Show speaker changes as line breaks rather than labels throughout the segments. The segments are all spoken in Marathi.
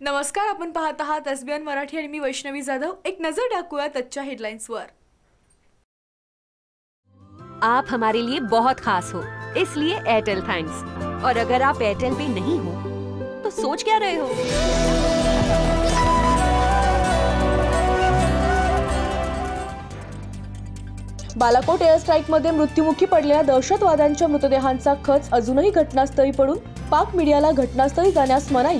नमस्कार, आपण पाहत आहात एसबीएन मराठी आणि मी वैष्णवी जाधव। एक नजर टाकूया आजच्या हेडलाइन्सवर।
आप हमारे लिए बहुत खास हो, इसलिए एयरटेल थैंक्स। और अगर आप एयरटेल पे नहीं हो तो सोच क्या रहे हो?
बालाकोट एअर स्ट्राईकमध्ये मृत्युमुखी पडलेल्या दहशतवाद्यांच्या मृतदेहांचा खच अजूनही घटनास्थळी पडून पाक मीडियाला घटनास्थळी जाण्यास मनाई।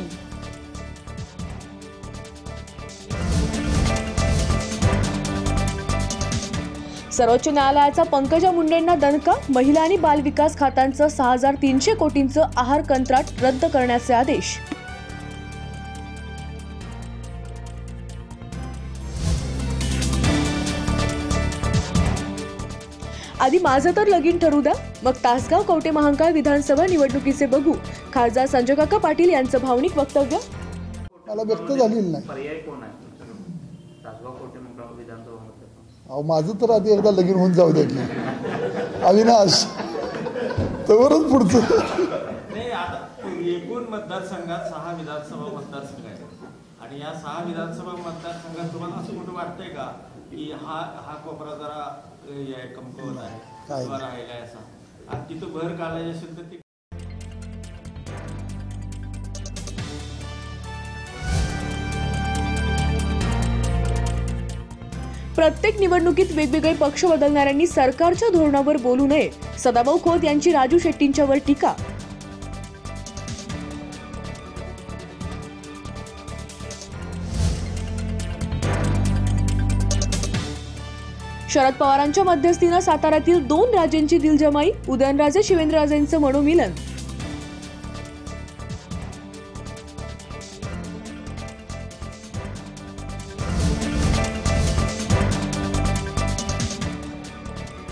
सर्वोच्च न्यायालयाचा पंकजा मुंडेंना दणका। महिला आणि बाल विकास खात्यांचं 6300 कोटींचं आहार कंत्राट रद्द करण्याचे आदेश। आधी माझं तर लगीन ठरू द्या, मग तासगाव कवठे महांकाळ विधानसभा निवडणुकीचे बघू। खासदार संजय काका पाटील यांचं भावनिक वक्तव्य।
मला व्यक्त झालेलं नाही।
पर्याय कोण आहे तासगाव कवठे महांकाळ विधानसभा?
माझं तर आधी एकदा लगीन होऊन जाऊ द्या की अविनाश, तवरच पुढचं
नाही। आता एकूण मतदारसंघात 6 विधानसभा मतदारसंघ आहेत आणि या 6 विधानसभा मतदारसंघात तुम्हाला असं कुठं वाटतंय का की हा कोपरा जरा कमकुवत आहे, राहिला आहे असा, आणि तिथं भर काढायची असेल तर ती
प्रत्येक निवडणुकीत वेगवेगळे पक्ष बदलणाऱ्यांनी सरकारच्या धोरणावर बोलू नये। सदाभाऊ खोत यांची राजू शेट्टींच्यावर टीका। शरद पवारांच्या मध्यस्थीनं साताऱ्यातील 2 राजेंची दिलजमाई। उदयनराजे शिवेंद्रराजेंचं मनोमिलन।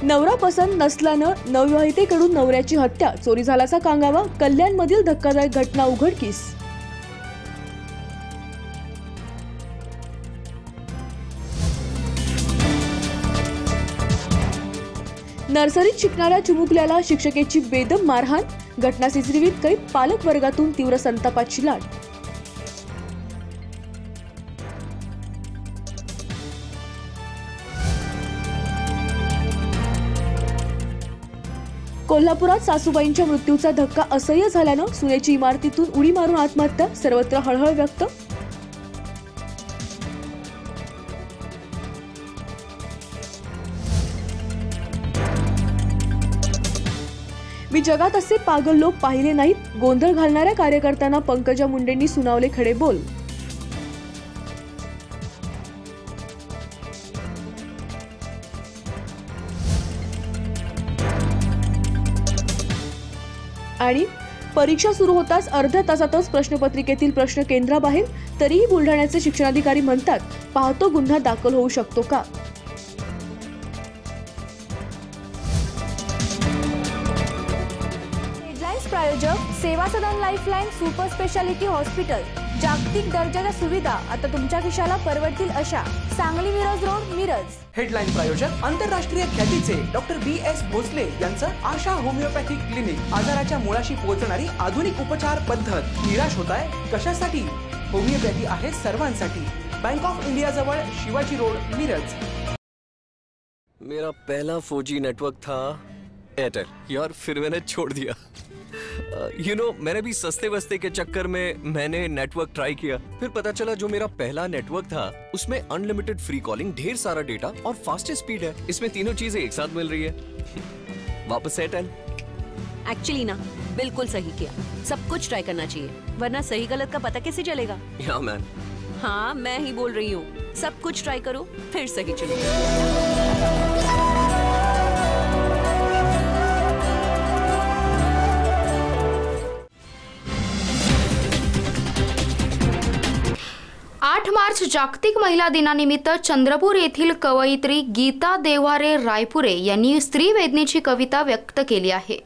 नवरा पसंत नसल्यानं नवविवाहितेकडून नवऱ्याची हत्या, चोरी झाल्याचा कांगावा। कल्याणमधील धक्कादायक घटना उघडकीस। नर्सरीत शिकणाऱ्या चिमुकल्याला शिक्षकेची बेदम मारहाण। घटना सीसीटीव्हीत कैद। पालक वर्गातून तीव्र संतापाची लाट। कोल्हापुरात सासूबाईंच्या मृत्यूचा धक्का असह्य झाल्यानं सुनेची इमारतीतून उडी मारून आत्महत्या। सर्वत्र हळहळ व्यक्त। मी जगात असे पागल लोक पाहिले नाहीत। गोंधळ घालणाऱ्या कार्यकर्त्यांना पंकजा मुंडेंनी सुनावले खडे बोल। आणि परीक्षा सुरू होताच अर्ध्या तासातच प्रश्नपत्रिकेतील प्रश्न केंद्राबाहेर। तरीही बुलढाण्याचे शिक्षणाधिकारी म्हणतात, पाहतो गुन्हा दाखल होऊ शकतो का। हेडलाइन्स प्रायोजक सेवा सदन लाईफलाईन सुपर स्पेशालिटी हॉस्पिटल। जागतिक दर्जाच्या सुविधा आता तुमच्या खिशाला परवडतील अशा। सांगली मिरज रोड, मिरज।
हेडलाइन प्रायोजक आंतरराष्ट्रीय ख्यातीचे डॉक्टर BS भोसले यांचं आशा होमिओपॅथिक क्लिनिक। आजाराच्या मुळाशी पोहोचणारी आधुनिक उपचार पद्धत। निराश होताय कशासाठी? होमिओपॅथी आहे सर्वांसाठी। बैंक ऑफ इंडिया जवळ शिवाजी रोड, मिरज।
मेरा पहला 4G नेटवर्क था एयरटेल यार, फिर मैंने छोड़ दिया। मैंने भी सस्ते वस्ते के चक्कर में मैंने नेटवर्क ट्राई किया, फिर पता चला जो मेरा पहला नेटवर्क था उसमें अनलिमिटेड फ्री कॉलिंग, ढेर सारा डेटा और फास्टेस्ट स्पीड है। इसमें तीनों चीजें एक साथ मिल रही है। वापस एयरटेल।
एक्चुअली ना, बिल्कुल सही किया। सब कुछ ट्राई करना चाहिए, वरना सही गलत का पता कैसे चलेगा?
या मैन।
हाँ, मैं ही बोल रही हूँ, सब कुछ ट्राई करो फिर सही चलो।
8 मार्च जागतिक महिला दिनानिमित्त चंद्रपूर येथील कवयित्री गीता देव्हारे रायपुरे यांनी स्त्री वेदनेची कविता व्यक्त केली आहे।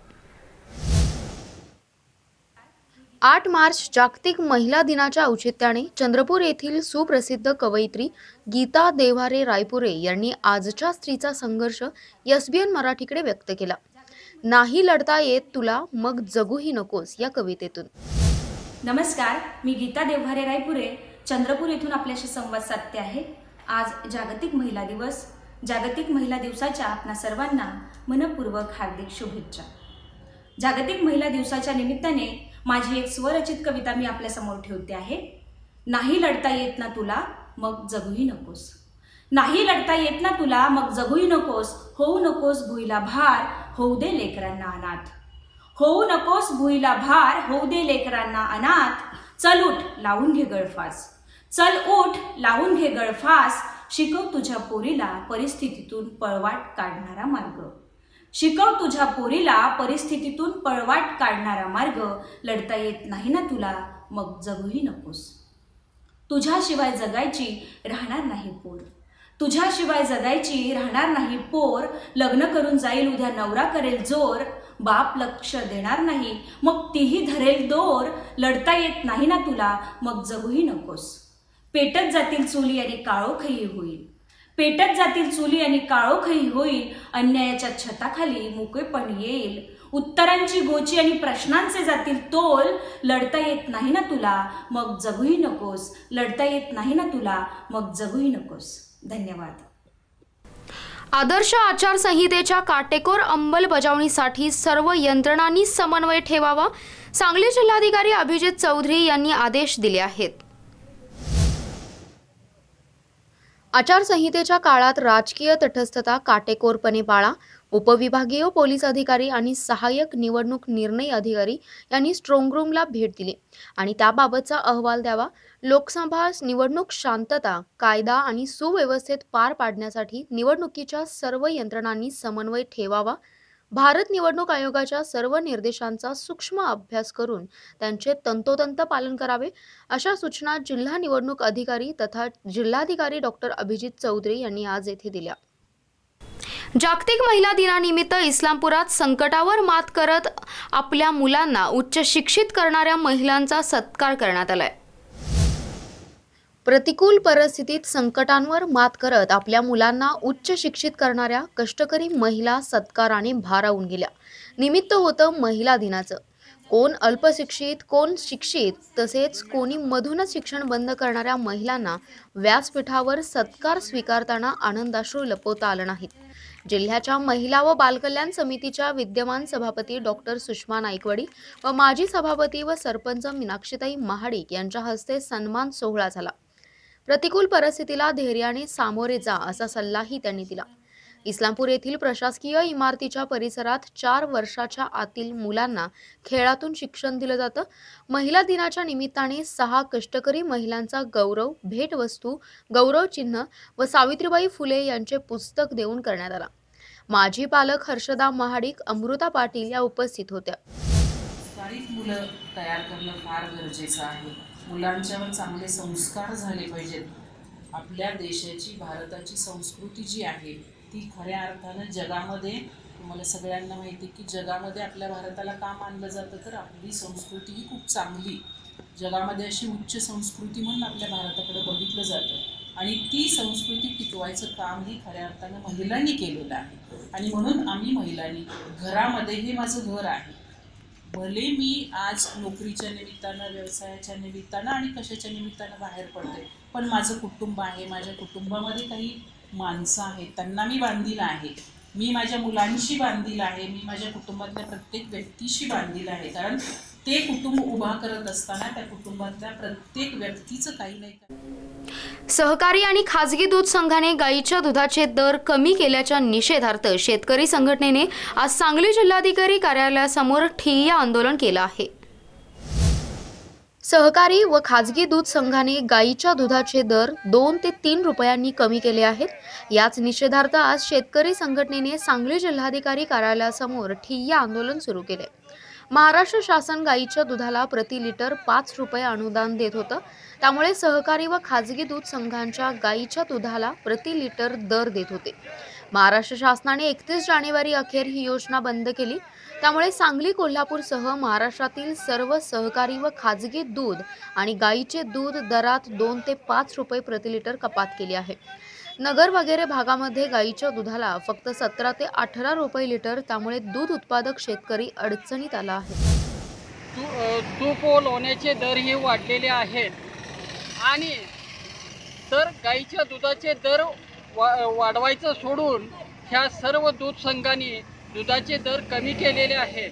8 मार्च जागतिक महिला दिनाच्या औचित्याने चंद्रपूर येथील सुप्रसिद्ध कवयित्री गीता देव्हारे रायपुरे यांनी आजच्या स्त्रीचा संघर्ष एसबीएन मराठीकडे व्यक्त केला। नाही लढता येत तुला मग जगूही नकोस या कवितेतून
नमस्कार, मी गीता देवहारे रायपुरे चंद्रपूर येथून आपल्याशी संवाद साधते आहे. आज जागतिक महिला दिवस. जागतिक महिला दिवसाच्या आपणा सर्वांना मनपूर्वक हार्दिक शुभेच्छा. जागतिक महिला दिवसाच्या निमित्ताने माझी एक स्वरचित कविता मी आपल्यासमोर ठेवते आहे. नाही लढता येत ना तुला मग जगूही नकोस. नाही लढता येत ना तुला मग जगूही नकोस. होऊ नकोस भुईला भार, होऊ दे लेकरांना अनाथ. होऊ नकोस भुईला भार, होऊ दे लेकरांना अनाथ. चल उठ लावून घे गळफास. चल उठ लावून घे गळफास. शिकव तुझ्या पोरीला परिस्थितीतून पळवाट काढणारा मार्ग. शिकव तुझ्या पोरीला परिस्थितीतून पळवाट काढणारा मार्ग. लढता येत नाही ना तुला मग जगूही नकोस. तुझ्याशिवाय जगायची राहणार नाही पोर. तुझ्याशिवाय जगायची राहणार नाही पोर. लग्न करून जाईल उद्या नवरा करेल जोर. बाप लक्ष देणार नाही मग तीही धरेल दोर. लढता येत नाही ना तुला मग जगूही नकोस. पेटत जातील चुली आणि काळोखही होईल. पेटत जातील चुली आणि काळोखही होईल. अन्यायाच्या छताखाली मोकळेपण येईल. उत्तरांची गोची आणि प्रश्नांचे जातील तोल. लढता येत नाही ना तुला मग जगूही नकोस. लढता येत नाही ना तुला मग जगूही नकोस. धन्यवाद.
आदर्श आचारसंहितेच्या काटेकोर अंमलबजावणीसाठी सर्व यंत्रणांनी समन्वय ठेवावा. सांगली जिल्हाधिकारी अभिजित चौधरी यांनी आदेश दिले आहेत. आचारसंहितेच्या काळात राजकीय तटस्थता काटेकोरपणे पाळा. उपविभागीय पोलीस अधिकारी आणि सहाय्यक निवडणूक निर्णय अधिकारी यांनी स्ट्रॉंग रूमला भेट दिली आणि त्याबाबतचा अहवाल द्यावा. लोकसभा निवडणूक शांतता, कायदा आणि सुव्यवस्थेत पार पाडण्यासाठी निवडणुकीच्या सर्व यंत्रणांनी समन्वय ठेवावा. भारत निवडणूक आयोगाच्या सर्व निर्देशांचा सूक्ष्म अभ्यास करून त्यांचे तंतोतंत पालन करावे, अशा सूचना जिल्हा निवडणूक अधिकारी तथा जिल्हाधिकारी डॉक्टर अभिजित चौधरी यांनी आज येथे दिल्या. जागतिक महिला दिनानिमित्त इस्लामपुरात संकटावर मात करत आपल्या मुलांना उच्च शिक्षित करणाऱ्या महिलांचा सत्कार करण्यात आलाय. प्रतिकूल परिस्थितीत संकटांवर मात करत आपल्या मुलांना उच्च शिक्षित करणाऱ्या कष्टकरी महिला सत्काराने भारावून गेल्या. निमित्त होतं महिला दिनाचं. कोण अल्पशिक्षित, कोण शिक्षित, तसेच कोणी मधूनच शिक्षण बंद करणाऱ्या महिलांना व्यासपीठावर सत्कार स्वीकारताना आनंदाश्रू लपवता आलं नाहीत. जिल्ह्याच्या महिला व बालकल्याण समितीच्या विद्यमान सभापती डॉक्टर सुषमा नाईकवाडी व माजी सभापती व सरपंच मीनाक्षीताई महाडिक यांच्या हस्ते सन्मान सोहळा झाला. प्रतिकूल परिस्थितीला धैर्याने सामोरे जा असा सल्लाही त्यांनी दिला. इस्लामपूर येथील प्रशासकीय इमारतीच्या परिसरात 4 वर्षाच्या आतील मुलांना खेळातून शिक्षण दिलं जातं. महिला दिनाच्या निमित्ताने 6 कष्टकरी महिलांचा गौरव, भेटवस्तू, गौरव चिन्ह व सावित्रीबाई फुले यांचे पुस्तक देऊन करण्यात आला. माजी पालक हर्षदा महाडिक, अमृता पाटील या उपस्थित होत्या.
सुधारित मुलं तयार करणं फार गरजेचं आहे. मुलांच्यावर चांगले संस्कार झाले पाहिजेत. आपल्या देशाची, भारताची संस्कृती जी आहे ती खऱ्या अर्थानं जगामध्ये, तुम्हाला सगळ्यांना माहिती की जगामध्ये आपल्या भारताला का मानलं जातं, तर आपली संस्कृती ही खूप चांगली, जगामध्ये अशी उच्च संस्कृती म्हणून आपल्या भारताकडे बघितलं जातं आणि ती संस्कृती टिकवायचं काम ही खऱ्या अर्थानं महिलांनी केलेलं आहे. आणि म्हणून आम्ही महिलांनी घरामध्ये, हे माझं घर आहे, भले मी आज नोकरीच्या निमित्तानं, व्यवसायाच्या निमित्तानं आणि कशाच्या निमित्तानं बाहेर पडते, पण माझं कुटुंब आहे, माझ्या कुटुंबामध्ये काही माणसं आहेत, त्यांना मी बांधील आहे. मी माझ्या मुलांशी बांधील आहे, मी माझ्या कुटुंबातल्या प्रत्येक व्यक्तीशी बांधील आहे. कारण ते कुटुंब उभा करत असताना त्या कुटुंबातल्या प्रत्येक व्यक्तीचं काही नाही.
सहकारी आणि खाजगी दूध संघाने गाईच्या दुधाचे दर कमी केल्याच्या निषेधार्थ शेतकरी संघटनेने आज सांगली जिल्हाधिकारी कार्यालयासमोर ठिय्या आंदोलन केलं आहे. सहकारी व खाजगी दूध संघाने गाईच्या दुधाचे दर 2 ते 3 रुपयांनी कमी केले आहेत. याच निषेधार्थ आज शेतकरी संघटनेने सांगली जिल्हाधिकारी कार्यालयासमोर ठिय्या आंदोलन सुरू केले. महाराष्ट्र शासन गाईच्या दुधाला प्रति लिटर 5 रुपये अनुदान देत होतं. त्यामुळे सहकारी व खाजगी दूध संघांच्या गाईच्या दुधाला प्रति लिटर दर देत होते. महाराष्ट्र शासनाने 31 जानेवारी अखेर ही योजना बंद केली. त्यामुळे सांगली, कोल्हापूरसह महाराष्ट्रातील सर्व सहकारी व खाजगी दूध आणि गाईचे दूध दरात 2 ते 5 रुपये प्रति लिटर कपात केली आहे. नगर वगैरे भागामध्ये गाईच्या दुधाला फक्त 17 ते 18 रुपये लिटर. त्यामुळे दूध उत्पादक शेतकरी अडचणीत आला आहे.
तूप लोण्याचे दरही वाढलेले आहेत आणि तर गाईच्या दुधाचे दर वाढवायचं सोडून ह्या सर्व दूध संघांनी दुधाचे दर कमी केलेले आहेत.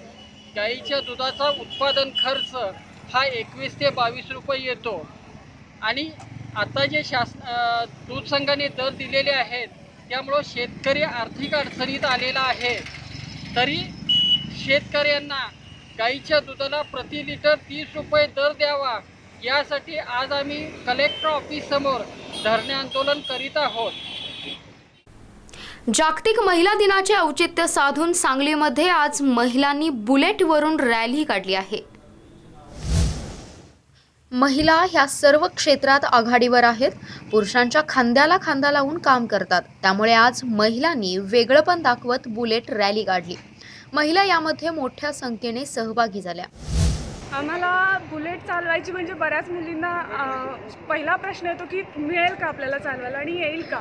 गाईच्या दुधाचा उत्पादन खर्च हा 21 ते 22 रुपये येतो आणि आता जे दूध संघाने दर दिलेले आहेत त्यामुळं शेतकरी आर्थिक अडचणीत आलेला आहे. तरी शेतकऱ्यांना गाईच्या दुधाला प्रति लिटर 30 रुपये दर द्यावा यासाठी आज आम्ही कलेक्टर ऑफिस समोर धरणे आंदोलन करीत आहोत.
जागतिक महिला दिनाचे औचित्य साधून सांगलीमध्ये आज महिलांनी बुलेटवरून रॅली काढली आहे. महिला ह्या सर्व क्षेत्रात आघाडीवर आहेत, पुरुषांच्या खांद्याला खांदा लावून काम करतात. त्यामुळे आज महिलांनी वेगळेपण दाखवत बुलेट रॅली काढली. महिला यामध्ये मोठ्या संख्येने सहभागी झाल्या.
आम्हाला बुलेट चालवायची म्हणजे बऱ्याच मुलींना पहिला प्रश्न येतो की मिळेल का आपल्याला चालवायला आणि येईल का.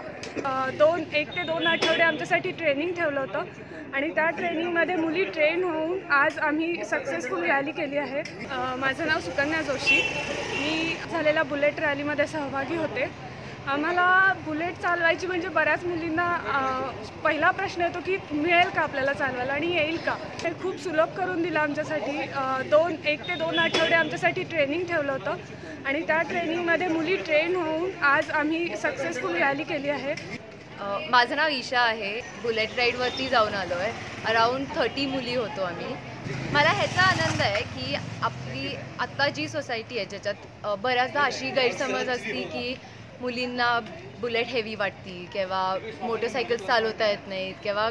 1 ते 2 आठवडे आमच्यासाठी ट्रेनिंग ठेवलं होतं आणि त्या ट्रेनिंगमध्ये मुली ट्रेन होऊन आज आम्ही सक्सेसफुल रॅली केली आहे. माझं नाव सुकन्या जोशी. मी झालेल्या बुलेट रॅलीमध्ये सहभागी होते. आम्हाला बुलेट चालवायची म्हणजे बऱ्याच मुलींना पहिला प्रश्न येतो की मिळेल का आपल्याला चालवायला आणि येईल का. हे खूप सुलभ करून दिलं आमच्यासाठी. 1 ते 2 आठवडे आमच्यासाठी ट्रेनिंग ठेवलं होतं आणि त्या ट्रेनिंगमध्ये मुली ट्रेन होऊन आज आम्ही सक्सेसफुल रॅली केली आहे.
माझं नाव ईशा आहे. बुलेट राईडवरती जाऊन आलो आहे. अराऊंड 30 मुली होतो आम्ही. मला ह्याचा आनंद आहे की आपली आत्ता जी सोसायटी आहे ज्याच्यात बऱ्याचदा अशी गैरसमज असती की मुलींना बुलेट हेवी वाटती किंवा मोटरसायकल्स चालवता येत नाहीत किंवा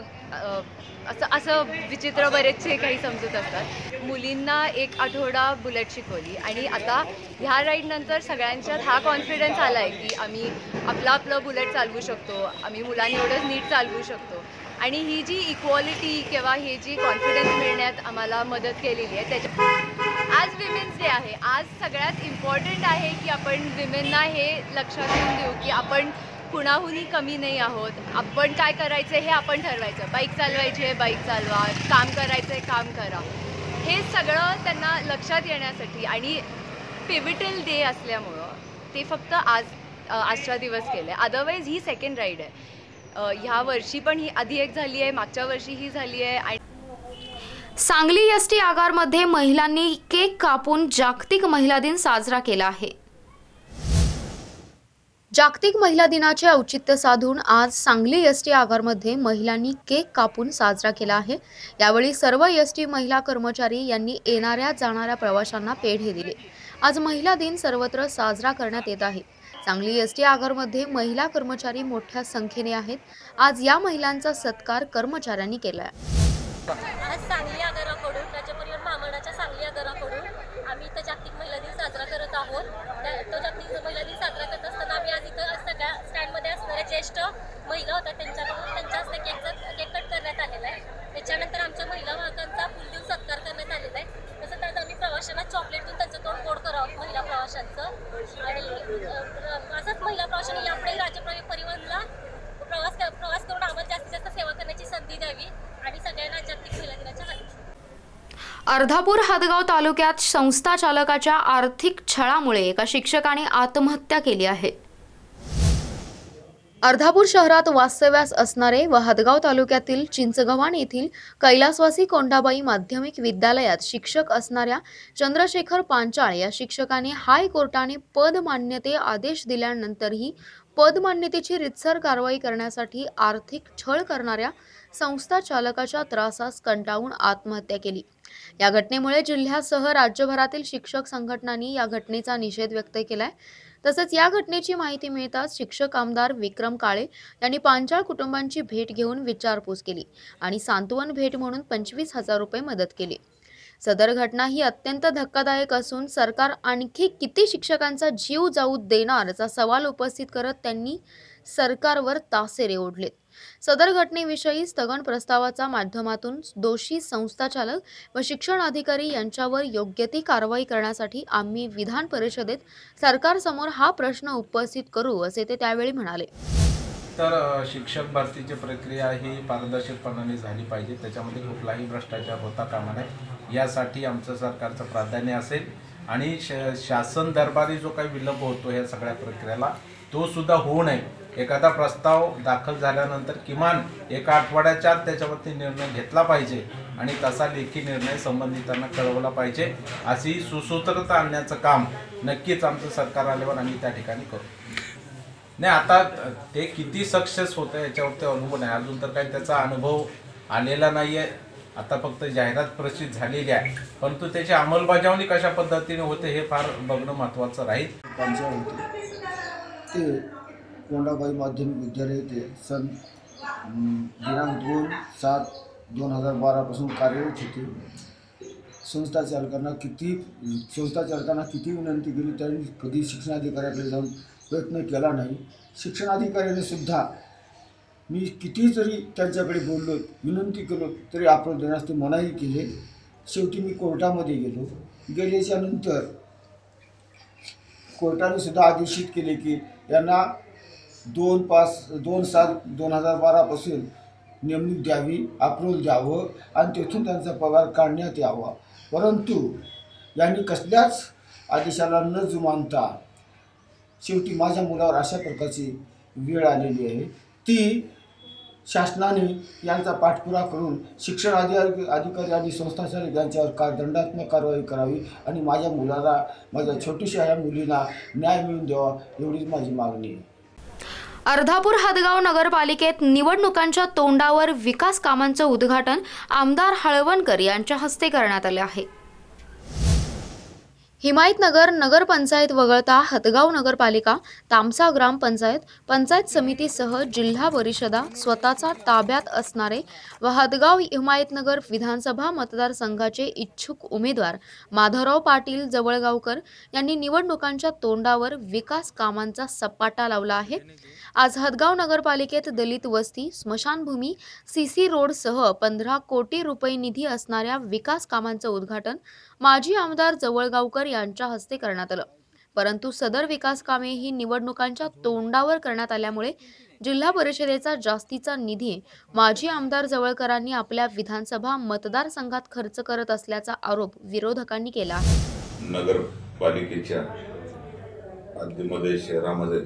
असं विचित्र बरेचसे काही समजत असतात. मुलींना 1 आठवडा बुलेट शिकवली आणि आता ह्या राईडनंतर सगळ्यांच्यात हा कॉन्फिडन्स आला आहे की आम्ही आपलं बुलेट चालवू शकतो, आम्ही मुलांनी एवढंच नीट चालवू शकतो. आणि ही जी इक्वॉलिटी किंवा ही जी कॉन्फिडन्स मिळण्यात आम्हाला मदत केलेली आहे त्याच्या आज विमेन्स डे आहे. आज सगळ्यात इम्पॉर्टंट आहे की आपण विमेनना हे लक्षात घेऊन देऊ की आपण कुणाहूनही कमी नाही आहोत. आपण काय करायचं हे आपण ठरवायचं. बाईक चालवायची आहे बाईक चालवा, काम करायचं आहे काम करा. हे सगळं त्यांना लक्षात येण्यासाठी आणि पिव्हिटल डे असल्यामुळं ते फक्त आजच्या दिवस केलं आहे. अदरवाईज ही सेकंड राईड आहे. ह्या वर्षी पण ही आधी एक झाली आहे, मागच्या वर्षी ही झाली आहे. आणि
सांगली एसटी आगारमध्ये महिलांनी केक कापून जागतिक महिला दिन साजरा केला आहे. जागतिक महिला दिनाचे औचित्य साधून आज सांगली एसटी आगारमध्ये महिलांनी केक कापून साजरा केला आहे. यावेळी सर्व एसटी महिला कर्मचारी यांनी येणाऱ्या जाणाऱ्या प्रवाशांना पेढे दिले. आज महिला दिन सर्वत्र साजरा करण्यात येत आहे. सांगली एसटी आगारमध्ये महिला कर्मचारी मोठ्या संख्येने आहेत. आज या महिलांचा सत्कार कर्मचाऱ्यांनी केला.
आज सांगली आगाराकडून राज्यपरिवहन महामंडळाच्या सांगली आगाराकडून आम्ही इथं जागतिक महिला दिन साजरा करत आहोत. तो जागतिक महिला दिन साजरा करत असताना आम्ही आज इथं सगळ्या स्टँडमध्ये असणाऱ्या ज्येष्ठ महिला होत्या त्यांच्या हस्ते केक कट करण्यात आलेला आहे. त्याच्यानंतर आमच्या महिला वाहकांचा फुल देऊन सत्कार करण्यात आलेला आहे. तसंच आज आम्ही प्रवाशांना चॉकलेट देऊन त्यांचं तोंड गोड करावं महिला प्रवाशांचं. आणि असंच महिला प्रवाशांनी यापुढे राज्य परिवहनला प्रवास करून आम्हाला जास्तीत जास्त सेवा करण्याची संधी द्यावी आणि सगळ्यांना जागतिक महिला दिनाच्या शुभेच्छा.
अर्धापूर हदगाव तालुक्यात संस्था चालकाच्या आर्थिक छळामुळे एका शिक्षकाने आत्महत्या केली आहे. अर्धापूर शहरात वास्तव्यास असणारे व हदगाव तालुक्यातील चिंचगव्हाण येथील कैलासवासी कोंडाबाई माध्यमिक विद्यालयात शिक्षक असणाऱ्या चंद्रशेखर पांचाळ या शिक्षकाने हायकोर्टाने पद मान्यते आदेश दिल्यानंतरही पद मान्यतेची रितसर कारवाई करण्यासाठी आर्थिक छळ करणाऱ्या संस्था चालकाच्या त्रासास कंटाळून आत्महत्या केली. या घटनेमुळे जिल्ह्यासह राज्यभरातील शिक्षक संघटनांनी या घटनेचा निषेध व्यक्त केलाय. तसेच या घटनेची माहिती मिळताच शिक्षक आमदार विक्रम काळे यांनी पांचाळ कुटुंबांची भेट घेऊन विचारपूस केली आणि सांत्वन भेट म्हणून 25,000 रुपये मदत केली. सदर घटना ही अत्यंत धक्कादायक असून सरकार आणखी किती शिक्षकांचा जीव जाऊ देणार असा सवाल उपस्थित करत त्यांनी सरकारवर तासेरे ओढलेत. सदर घटनेविषयी स्थगन प्रस्तावाच्या माध्यमातून दोषी संस्थाचालक व शिक्षण अधिकारी यांच्यावर योग्य ती कारवाई करण्यासाठी आम्ही विधान परिषदेत सरकारसमोर हा प्रश्न उपस्थित करू असे ते त्यावेळी म्हणाले.
तर शिक्षक भरतीची प्रक्रिया ही पारदर्शकपणाने झाली पाहिजे. त्याच्यामध्ये कुठलाही भ्रष्टाचार होता कामा नये यासाठी आमचं सरकारचं प्राधान्य असेल आणि शासन दरबारी जो काही विलंब होतो ह्या सगळ्या प्रक्रियेला तो सुद्धा होऊ नये. एखादा प्रस्ताव दाखल झाल्यानंतर किमान एका आठवड्याच्या आत त्याच्यावरती निर्णय घेतला पाहिजे आणि तसा लेखी निर्णय संबंधितांना कळवला पाहिजे. अशी सुसूत्रता आणण्याचं काम नक्कीच आमचं सरकार आल्यावर आम्ही त्या ठिकाणी करू. नाही, आता ते किती सक्सेस होतं याच्यावरती अवलंबून आहे. अजून तर काही त्याचा अनुभव आलेला नाही आहे. आता फक्त जाहिरात प्रसिद्ध झालेली आहे, परंतु त्याची अंमलबजावणी कशा पद्धतीने होते हे फार बघणं महत्त्वाचं राहील.
ते कोंडाबाई माध्यमिक विद्यालय ते सन दिनांक 2/7/2012 पासून कार्यरत होते. संस्था चालकांना किती विनंती केली त्यांनी कधी शिक्षणाधिकाऱ्याकडे जाऊन प्रयत्न केला नाही. शिक्षणाधिकाऱ्याने सुद्धा मी किती जरी त्यांच्याकडे बोललो, विनंती केलो तरी आपण देण्यास ते मनाई केले. शेवटी मी कोर्टामध्ये गेल्याच्या नंतर कोर्टाने सुद्धा आदेशित केले की यांना 2/7/2012 पासून नेमणूक द्यावी, अप्रूव्हल द्यावं आणि तेथून त्यांचा पगार काढण्यात यावा. परंतु यांनी कसल्याच आदेशाला न जुमानता शेवटी माझ्या मुलावर अशा प्रकारची वेळ आलेली आहे. ती शासनाने यांचा पाठपुरावा करून शिक्षण अधिकारी आणि संस्थाचालक यांच्यावर दंडात्मक कारवाई करावी आणि माझ्या मुलाला, माझ्या छोट्याशा या मुलीला न्याय मिळवून द्यावा एवढीच माझी मागणी आहे.
अर्धापूर हदगाव नगरपालिकेत निवडणुकांच्या तोंडावर विकास कामांचं उद्घाटन आमदार हळवणकर यांच्या हस्ते करण्यात आले आहे. हिमायतनगर नगरपंचायत वगळता हदगाव नगरपालिका, तामसा ग्रामपंचायत, पंचायत समितीसह जिल्हा परिषदा स्वतःचा ताब्यात असणारे व हदगाव हिमायतनगर विधानसभा मतदारसंघाचे इच्छुक उमेदवार माधवराव पाटील जवळगावकर यांनी निवडणुकांच्या तोंडावर विकास कामांचा सपाटा लावला आहे. आज हदगाव नगरपालिकेत दलित वस्ती, स्मशानभूमी, सीसी रोडसह 15 कोटी रुपये निधी असणाऱ्या विकास कामांचं उद्घाटन माजी आमदार जवळगावकर यांच्या हस्ते करण्यात आलं. परंतु सदर विकास कामे ही निवडणुकांच्या तोंडावर करण्यात आल्यामुळे जिल्हा परिषदेचा जास्तीचा निधी माजी आमदार जवळकरांनी आपल्या विधानसभा मतदारसंघात खर्च करत असल्याचा आरोप विरोधकांनी केला आहे.
नगरपालिकेच्या हद्दीमध्ये शहरामध्ये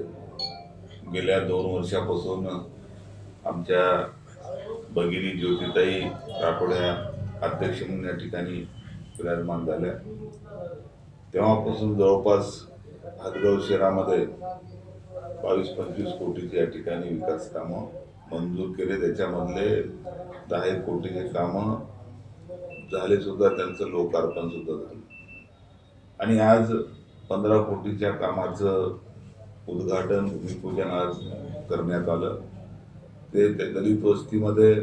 गेल्या 2 वर्षापासून आमच्या भगिनी ज्योतिताई राठोड्या अध्यक्ष म्हणून या ठिकाणी विराजमान झाल्या. तेव्हापासून जवळपास हदगाव शहरामध्ये 22-25 कोटीचे या ठिकाणी विकास कामं मंजूर केले. त्याच्यामधले 10 कोटीचे कामं झाले सुद्धा, त्यांचं लोकार्पण सुद्धा झालं आणि आज 15 कोटीच्या कामाचं उद्घाटन, भूमिपूजन आज करण्यात आलं. ते दलित वस्तीमध्ये,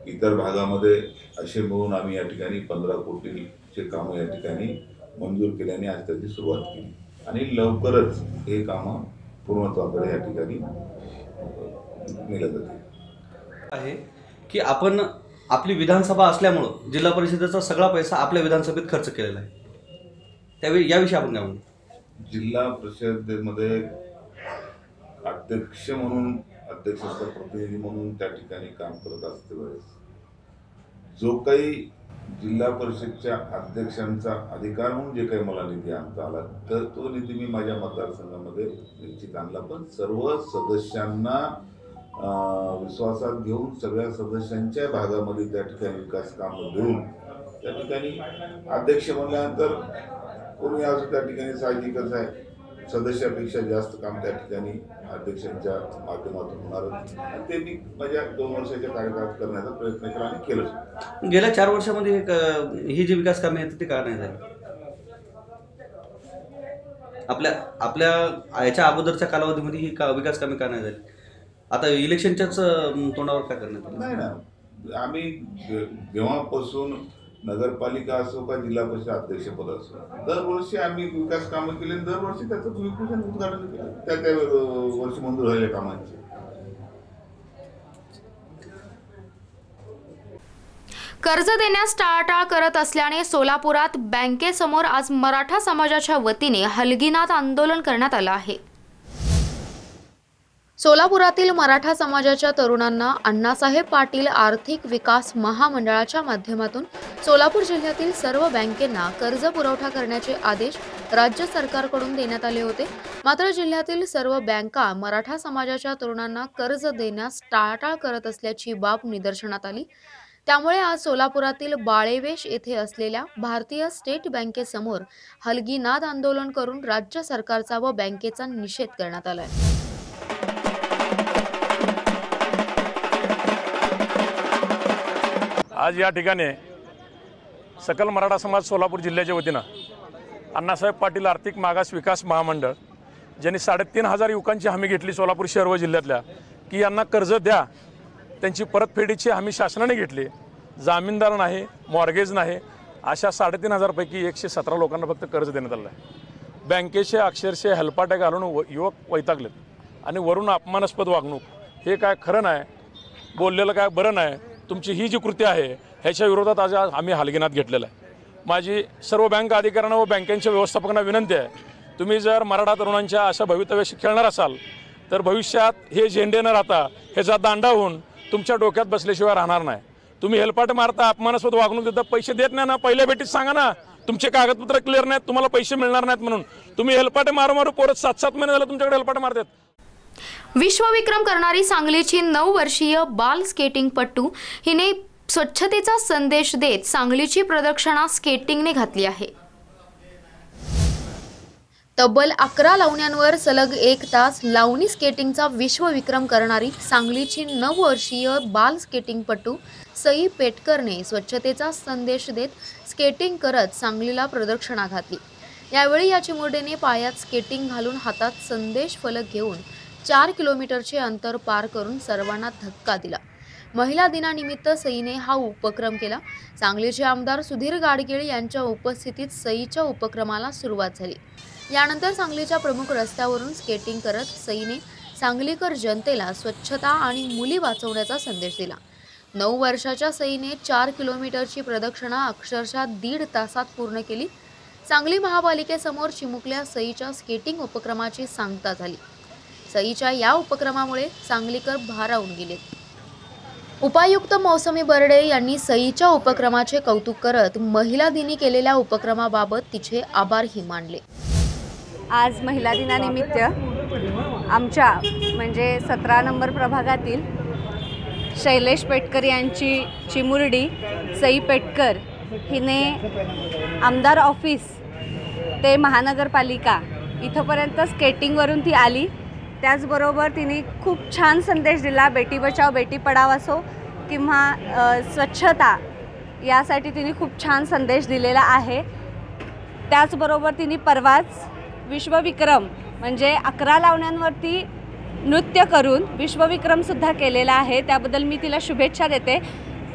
इतर भागामध्ये असे मिळून आम्ही या ठिकाणी 15 कोटीचे कामं या ठिकाणी मंजूर केल्याने आज त्याची सुरुवात केली आणि लवकरच हे कामं पूर्णत्वाकडे या ठिकाणी नेलं जाते.
आहे की आपण आपली विधानसभा असल्यामुळं जिल्हा परिषदेचा सगळा पैसा आपल्या विधानसभेत खर्च केलेला आहे. त्यावेळी याविषयी आपण काय म्हणू?
जिल्हा परिषदेमध्ये अध्यक्ष म्हणून, अध्यक्षाचा प्रतिनिधी म्हणून त्या ठिकाणी काम करत असते वेळेस जो काही जिल्हा परिषदच्या अध्यक्षांचा अधिकार म्हणून जे काही मला निधी आणता आला तर तो निधी मी माझ्या मतदारसंघामध्ये निश्चित आणला. पण सर्व सदस्यांना विश्वासात घेऊन सगळ्या सदस्यांच्या भागामध्ये त्या ठिकाणी विकास कामं देऊन त्या ठिकाणी अध्यक्ष म्हणल्यानंतर कोणी आज त्या ठिकाणी साहजिकच आहे, सदस्यापेक्षा जास्त काम त्या ठिकाणी अध्यक्षांच्या माध्यमातून होणार. ते मी माझ्या 2 वर्षाच्या कार्यकाळात करण्याचा प्रयत्न केला आणि केलं.
गेल्या 4 वर्षामध्ये ही जी विकास कामे आहेत ती का नाही झाली? आपल्या याच्या अगोदरच्या कालावधीमध्ये ही विकास कामे का नाही झाली? आता इलेक्शनच्याच तोंडावर काय करण्यात आलं?
नाही ना, आम्ही जेव्हापासून नगरपालिका असो का जिल्हा परिषद अध्यक्षपद असो दरवर्षी आम्ही विकास कामं केली, दरवर्षी त्याचं भूमिपूजन उद्घाटन केलं त्या वर्षी मंजूर झालेल्या कामांचे.
कर्ज देण्यास टाळाटाळ करत असल्याने सोलापुरात बँकेसमोर आज मराठा समाजाच्या वतीने हलगीनाथ आंदोलन करण्यात आलं आहे. सोलापुरातील मराठा समाजाच्या तरुणांना अण्णासाहेब पाटील आर्थिक विकास महामंडळाच्या माध्यमातून सोलापूर जिल्ह्यातील सर्व बँकेंना कर्ज पुरवठा करण्याचे आदेश राज्य सरकारकडून देण्यात आले होते. मात्र जिल्ह्यातील सर्व बँका मराठा समाजाच्या तरुणांना कर्ज देण्यास टाळाटाळ करत असल्याची बाब निदर्शनात आली. त्यामुळे आज सोलापुरातील बाळेवेश येथे असलेल्या भारतीय स्टेट बँकेसमोर हलगीनाद आंदोलन करून राज्य सरकारचा व बँकेचा निषेध करण्यात आला आहे.
आज या ठिकाणी सकल मराठा समाज सोलापूर जिल्ह्याच्या वतीनं अण्णासाहेब पाटील आर्थिक मागास विकास महामंडळ ज्यांनी 3,500 युवकांची हमी घेतली सोलापूर शहर व जिल्ह्यातल्या की यांना कर्ज द्या, त्यांची परतफेडीची हमी शासनाने घेतली. जामीनदार नाही, मॉर्गेज नाही, अशा 3,500 पैकी 117 लोकांना फक्त कर्ज देण्यात आलं आहे. बँकेचे अक्षरशः हेलपाटे घालून युवक वैतागलेत आणि वरून अपमानास्पद वागणूक. हे काय खरं नाही, बोललेलं काय बरं नाही. तुमची ही जी कृती आहे ह्याच्या विरोधात आज आम्ही हलगीनाद घेतलेला आहे. माझी सर्व बँक अधिकाऱ्यांना व बँकेच्या व्यवस्थापकांना विनंती आहे, तुम्ही जर मराठा तरुणांच्या अशा भवितव्याशी खेळणार असाल तर भविष्यात हे झेंडे न राहता ह्याचा दांडा होऊन तुमच्या डोक्यात बसल्याशिवाय राहणार नाही. तुम्ही हेलपाट मारता, अपमानास्पद वागणूक देता, पैसे देत नाही ना, पहिल्या भेटीत सांगा ना तुमचे कागदपत्र क्लिअर नाहीत, तुम्हाला पैसे मिळणार नाहीत म्हणून. तुम्ही हेलपाटे मारू परत 7-7 महिने झाले तुमच्याकडे हेलपाटे मारतात.
विश्वविक्रम करणारी सांगलीची 9 वर्षीय बाल स्केटिंगपटू हिने स्वच्छतेचा संदेश देत सांगलीची प्रदक्षिणा स्केटिंगने घातली आहे. तब्बल 11 लावण्यांवर सलग 1 तास लावणी स्केटिंगचा विश्वविक्रम करणारी सांगलीची 9 वर्षीय बाल स्केटिंगपटू सई पेटकरने स्वच्छतेचा संदेश देत स्केटिंग करत सांगलीला प्रदक्षिणा घातली. यावेळी या चिमुरडीने पायात स्केटिंग घालून हातात संदेश फलक घेऊन 4 किलोमीटरचे अंतर पार करून सर्वांना धक्का दिला. महिला दिनानिमित्त सईने हा उपक्रम केला. सांगलीचे आमदार सुधीर गाडगीळ यांच्या उपस्थितीत सईच्या उपक्रमाला सुरुवात झाली. यानंतर सांगलीच्या प्रमुख रस्त्यावरून स्केटिंग करत सईने सांगलीकर जनतेला स्वच्छता आणि मुली वाचवण्याचा संदेश दिला. 9 वर्षाच्या सईने 4 किलोमीटरची प्रदक्षिणा अक्षरशः 1.5 तासात पूर्ण केली. सांगली महापालिकेसमोर चिमुकल्या सईच्या स्केटिंग उपक्रमाची सांगता झाली. सईच्या या उपक्रमामुळे सांगलीकर भारावून गेलेत. उपायुक्त मौसमी बर्डे यांनी सईच्या उपक्रमाचे कौतुक करत महिला दिनी केलेल्या उपक्रमाबाबत तिचे आभारही मानले.
आज महिला दिनानिमित्त आमच्या म्हणजे 17 नंबर प्रभागातील शैलेश पेटकर यांची चिमुरडी सई पेटकर हिने आमदार ऑफिस ते महानगरपालिका इथंपर्यंत स्केटिंगवरून ती आली. त्याचबरोबर तिने खूप छान संदेश दिला. बेटी बचाव बेटी पढाव असो किंवा स्वच्छता यासाठी तिने खूप छान संदेश दिलेला आहे. त्याचबरोबर तिने परवाच विश्वविक्रम म्हणजे 11 लावण्यांवरती नृत्य करून विश्वविक्रमसुद्धा केलेला आहे. त्याबद्दल मी तिला शुभेच्छा देते.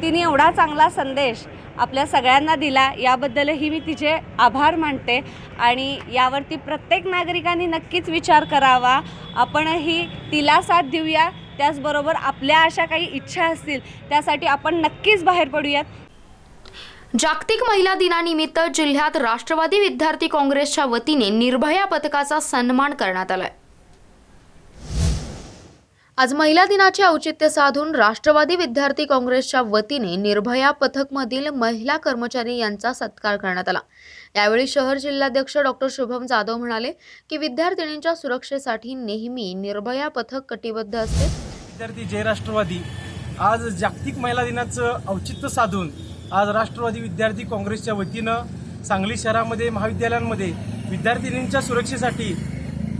तिने एवढा चांगला संदेश आपल्या सगळ्यांना दिला याबद्दलही मी तिचे आभार मानते. आणि यावरती प्रत्येक नागरिकांनी नक्कीच विचार करावा. आपणही तिला साथ देऊया. त्याचबरोबर आपल्या अशा काही इच्छा असतील त्यासाठी आपण नक्कीच बाहेर पडूयात.
जागतिक महिला दिनानिमित्त जिल्ह्यात राष्ट्रवादी विद्यार्थी काँग्रेसच्या वतीने निर्भया पथकाचा सन्मान करण्यात आला. आज महिला दिनाचे औचित्य साधून राष्ट्रवादी विद्यार्थी काँग्रेसच्या वतीने निर्भया पथकमधील महिला कर्मचारी यांचा सत्कार करण्यात आला. यावेळी शहर जिल्हाध्यक्ष डॉक्टर शुभम जाधव म्हणाले की विद्यार्थिनींच्या सुरक्षेसाठी नेहमी निर्भया पथक कटिबद्ध असते.
विद्यार्थी जय राष्ट्रवादी आज जागतिक महिला दिनाचं औचित्य साधून आज राष्ट्रवादी विद्यार्थी काँग्रेसच्या वतीनं सांगली शहरामध्ये महाविद्यालयांमध्ये विद्यार्थिनींच्या सुरक्षेसाठी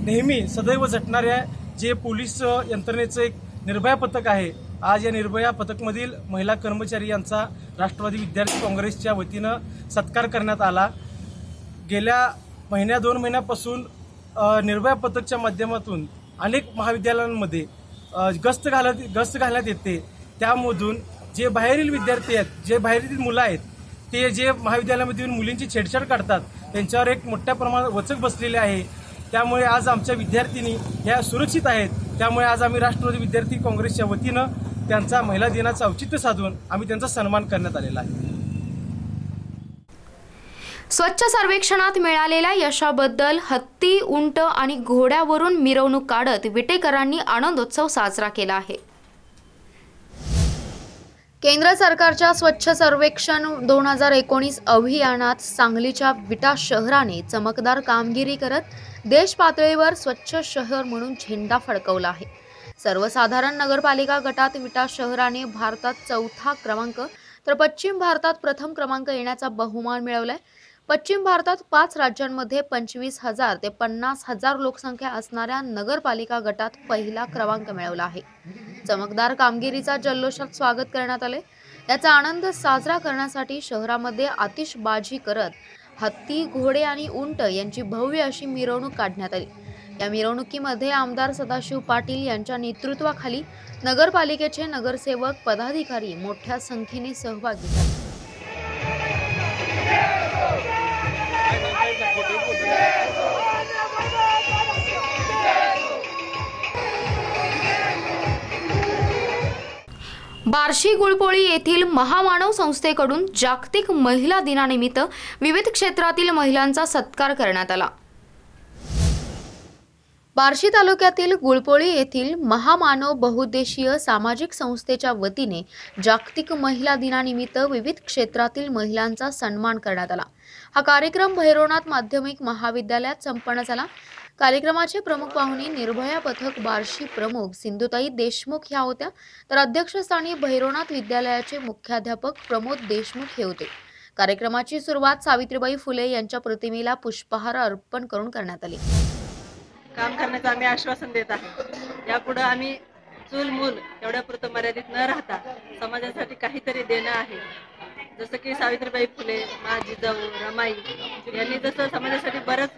नेहमी सदैव झटणाऱ्या जे पोलीस यंत्रणेचं एक निर्भया पथक आहे. आज या निर्भया पथकमधील महिला कर्मचारी यांचा राष्ट्रवादी विद्यार्थी काँग्रेसच्या वतीनं सत्कार करण्यात आला. गेल्या 1-2 महिन्यापासून निर्भया पथकच्या माध्यमातून अनेक महाविद्यालयांमध्ये गस्त घालण्यात येते. त्यामधून जे बाहेरील विद्यार्थी आहेत, जे बाहेरील मुलं आहेत, ते जे महाविद्यालयामध्ये मुलींची छेडछाड करतात त्यांच्यावर एक मोठ्या प्रमाणात वचक बसलेले आहे. त्यामुळे आज आमच्या विद्यार्थिनी ह्या सुरक्षित आहेत. त्यामुळे आज आम्ही राष्ट्रवादी विद्यार्थी काँग्रेसच्या वतीनं त्यांचा महिला दिनाचं औचित्य साधून आम्ही त्यांचा सन्मान करण्यात आलेला आहे.
स्वच्छ सर्वेक्षणात मिळालेल्या यशाबद्दल हत्ती, उंट आणि घोड्यावरून मिरवणूक काढत विटेकरांनी आनंदोत्सव साजरा केला आहे. केंद्र सरकारच्या स्वच्छ सर्वेक्षण 2019 अभियानात सांगलीच्या विटा शहराने चमकदार कामगिरी करत देश पातळीवर स्वच्छ शहर म्हणून झेंडा फडकवला आहे. सर्वसाधारण नगरपालिका गटात विटा शहराने भारतात 4था क्रमांक तर पश्चिम भारतात प्रथम क्रमांक येण्याचा बहुमान मिळवलाय. पश्चिम भारतात 5 राज्यांमध्ये 25,000 ते 50,000 लोकसंख्या असणाऱ्या नगरपालिका गटात पहिला क्रमांक मिळवला आहे. चमकदार कामगिरीचा जल्लोषात स्वागत करण्यात आले. याचा आनंद साजरा करण्यासाठी शहरामध्ये आतिषबाजी करत हत्ती, घोडे आणि उंट यांची भव्य अशी मिरवणूक काढण्यात आली. या मिरवणुकीमध्ये आमदार सदाशिव पाटील यांच्या नेतृत्वाखाली नगरपालिकेचे नगरसेवक, पदाधिकारी मोठ्या संख्येने सहभागी झाले. बार्शी गुळपोळी येथील महामानव संस्थेकडून जागतिक महिला दिनानिमित्त विविध क्षेत्रातील महिलांचा सत्कार करण्यात आला. बार्शी तालुक्यातील गुळपोळी येथील महामानव बहुउद्देशीय सामाजिक संस्थेच्या वतीने जागतिक महिला दिनानिमित्त विविध क्षेत्रातील महिलांचा सन्मान करण्यात आला. हा कार्यक्रम भैरवनाथ माध्यमिक महाविद्यालयात संपन्न झाला. कार्यक्रमाचे प्रमुख पाहुणे निर्भया पथक बार्शी प्रमुख सिंधुताई देशमुख ह्या होत्या, तर अध्यक्षस्थानी भैरवनाथ विद्यालयाचे मुख्याध्यापक प्रमोद देशमुख हे होते. कार्यक्रमाची सुरुवात सावित्रीबाई फुले यांच्या प्रतिमेला पुष्पहार अर्पण करून करण्यात आली.
काम करण्याचं आम्ही आश्वासन देत आहे. यापुढे आम्ही चूल मूल एवढ्यापुरतं मर्यादित न राहता समाजासाठी काहीतरी देणं आहे. जसं की सावित्रीबाई फुले, माझी जाऊ रमाई यांनी जसं समाजासाठी बरंच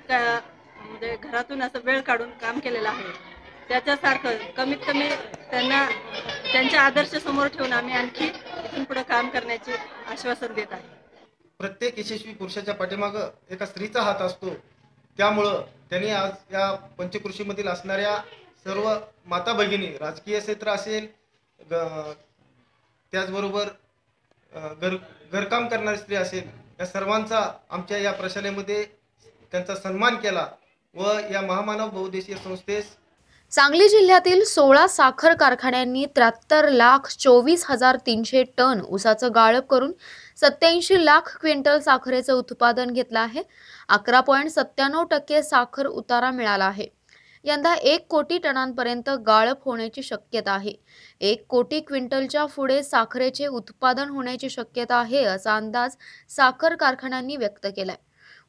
म्हणजे घरातून असं वेळ काढून काम केलेलं आहे, त्याच्यासारखं कमीत कमी त्यांना त्यांच्या आदर्श समोर ठेवून आम्ही आणखी इथून पुढे काम करण्याचे आश्वासन देत आहे.
प्रत्येक यशस्वी पुरुषाच्या पाठीमागं एका स्त्रीचा हात असतो. त्यामुळं त्यांनी आज या पंचकृषीमधील असणाऱ्या सर्व माता भगिनी, राजकीय क्षेत्र असेल, त्याचबरोबर घरकाम करणारी स्त्री असेल, या सर्वांचा आमच्या या प्रशालेमध्ये त्यांचा सन्मान केला व या महामानव बहुउद्देशीय संस्थेस
सांगली जिल्ह्यातील 16 साखर कारखान्यांनी 73,24,300 टन ऊसाचं गाळप करून 87 लाख क्विंटल साखरेचं उत्पादन घेतलं आहे. 11.97% साखर उतारा मिळाला आहे. यंदा 1 कोटी टनांपर्यंत गाळप होण्याची शक्यता आहे. 1 कोटी क्विंटलच्या पुढे साखरेचे उत्पादन होण्याची शक्यता आहे असा अंदाज साखर कारखान्यांनी व्यक्त केलाय.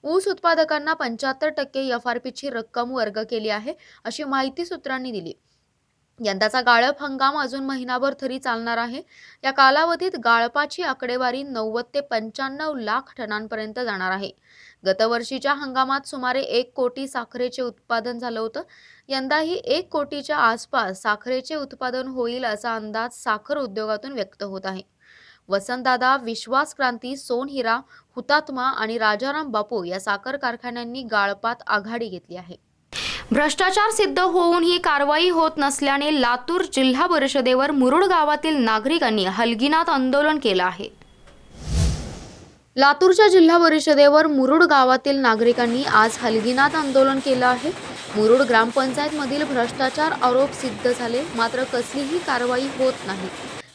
ऊस उत्पादकांना 75% FRPची रक्कम वर्ग केली आहे अशी माहिती सूत्रांनी दिली. यंदाचा गाळप हंगाम अजून महिनाभर तरी चालणार आहे. या कालावधीत गाळपाची आकडेवारी 90 ते 95 लाख टनांपर्यंत जाणार आहे. गतवर्षीच्या हंगामात सुमारे 1 कोटी साखरेचे उत्पादन झालं होतं. यंदाही 1 कोटीच्या आसपास साखरेचे उत्पादन होईल असा अंदाज साखर उद्योगातून व्यक्त होत आहे. वसंतदादा, विश्वास क्रांती, सोनहिरा, हुतात्मा आणि राजाराम बापू या साखर कारखान्यांनी गाळपात आघाडी घेतली आहे. भ्रष्टाचार सिद्ध होऊनही कारवाई होत नसल्याने लातूर जिल्हा परिषदेवर मुरुड गावातील नागरिकांनी हलगीनाथ आंदोलन केलं आहे. लातूरच्या जिल्हा परिषदेवर मुरुड गावातील नागरिकांनी आज हलगीनाथ आंदोलन केलं आहे. मुरुड ग्रामपंचायतमधील भ्रष्टाचार आरोप सिद्ध झाले, मात्र कसलीही कारवाई होत नाही.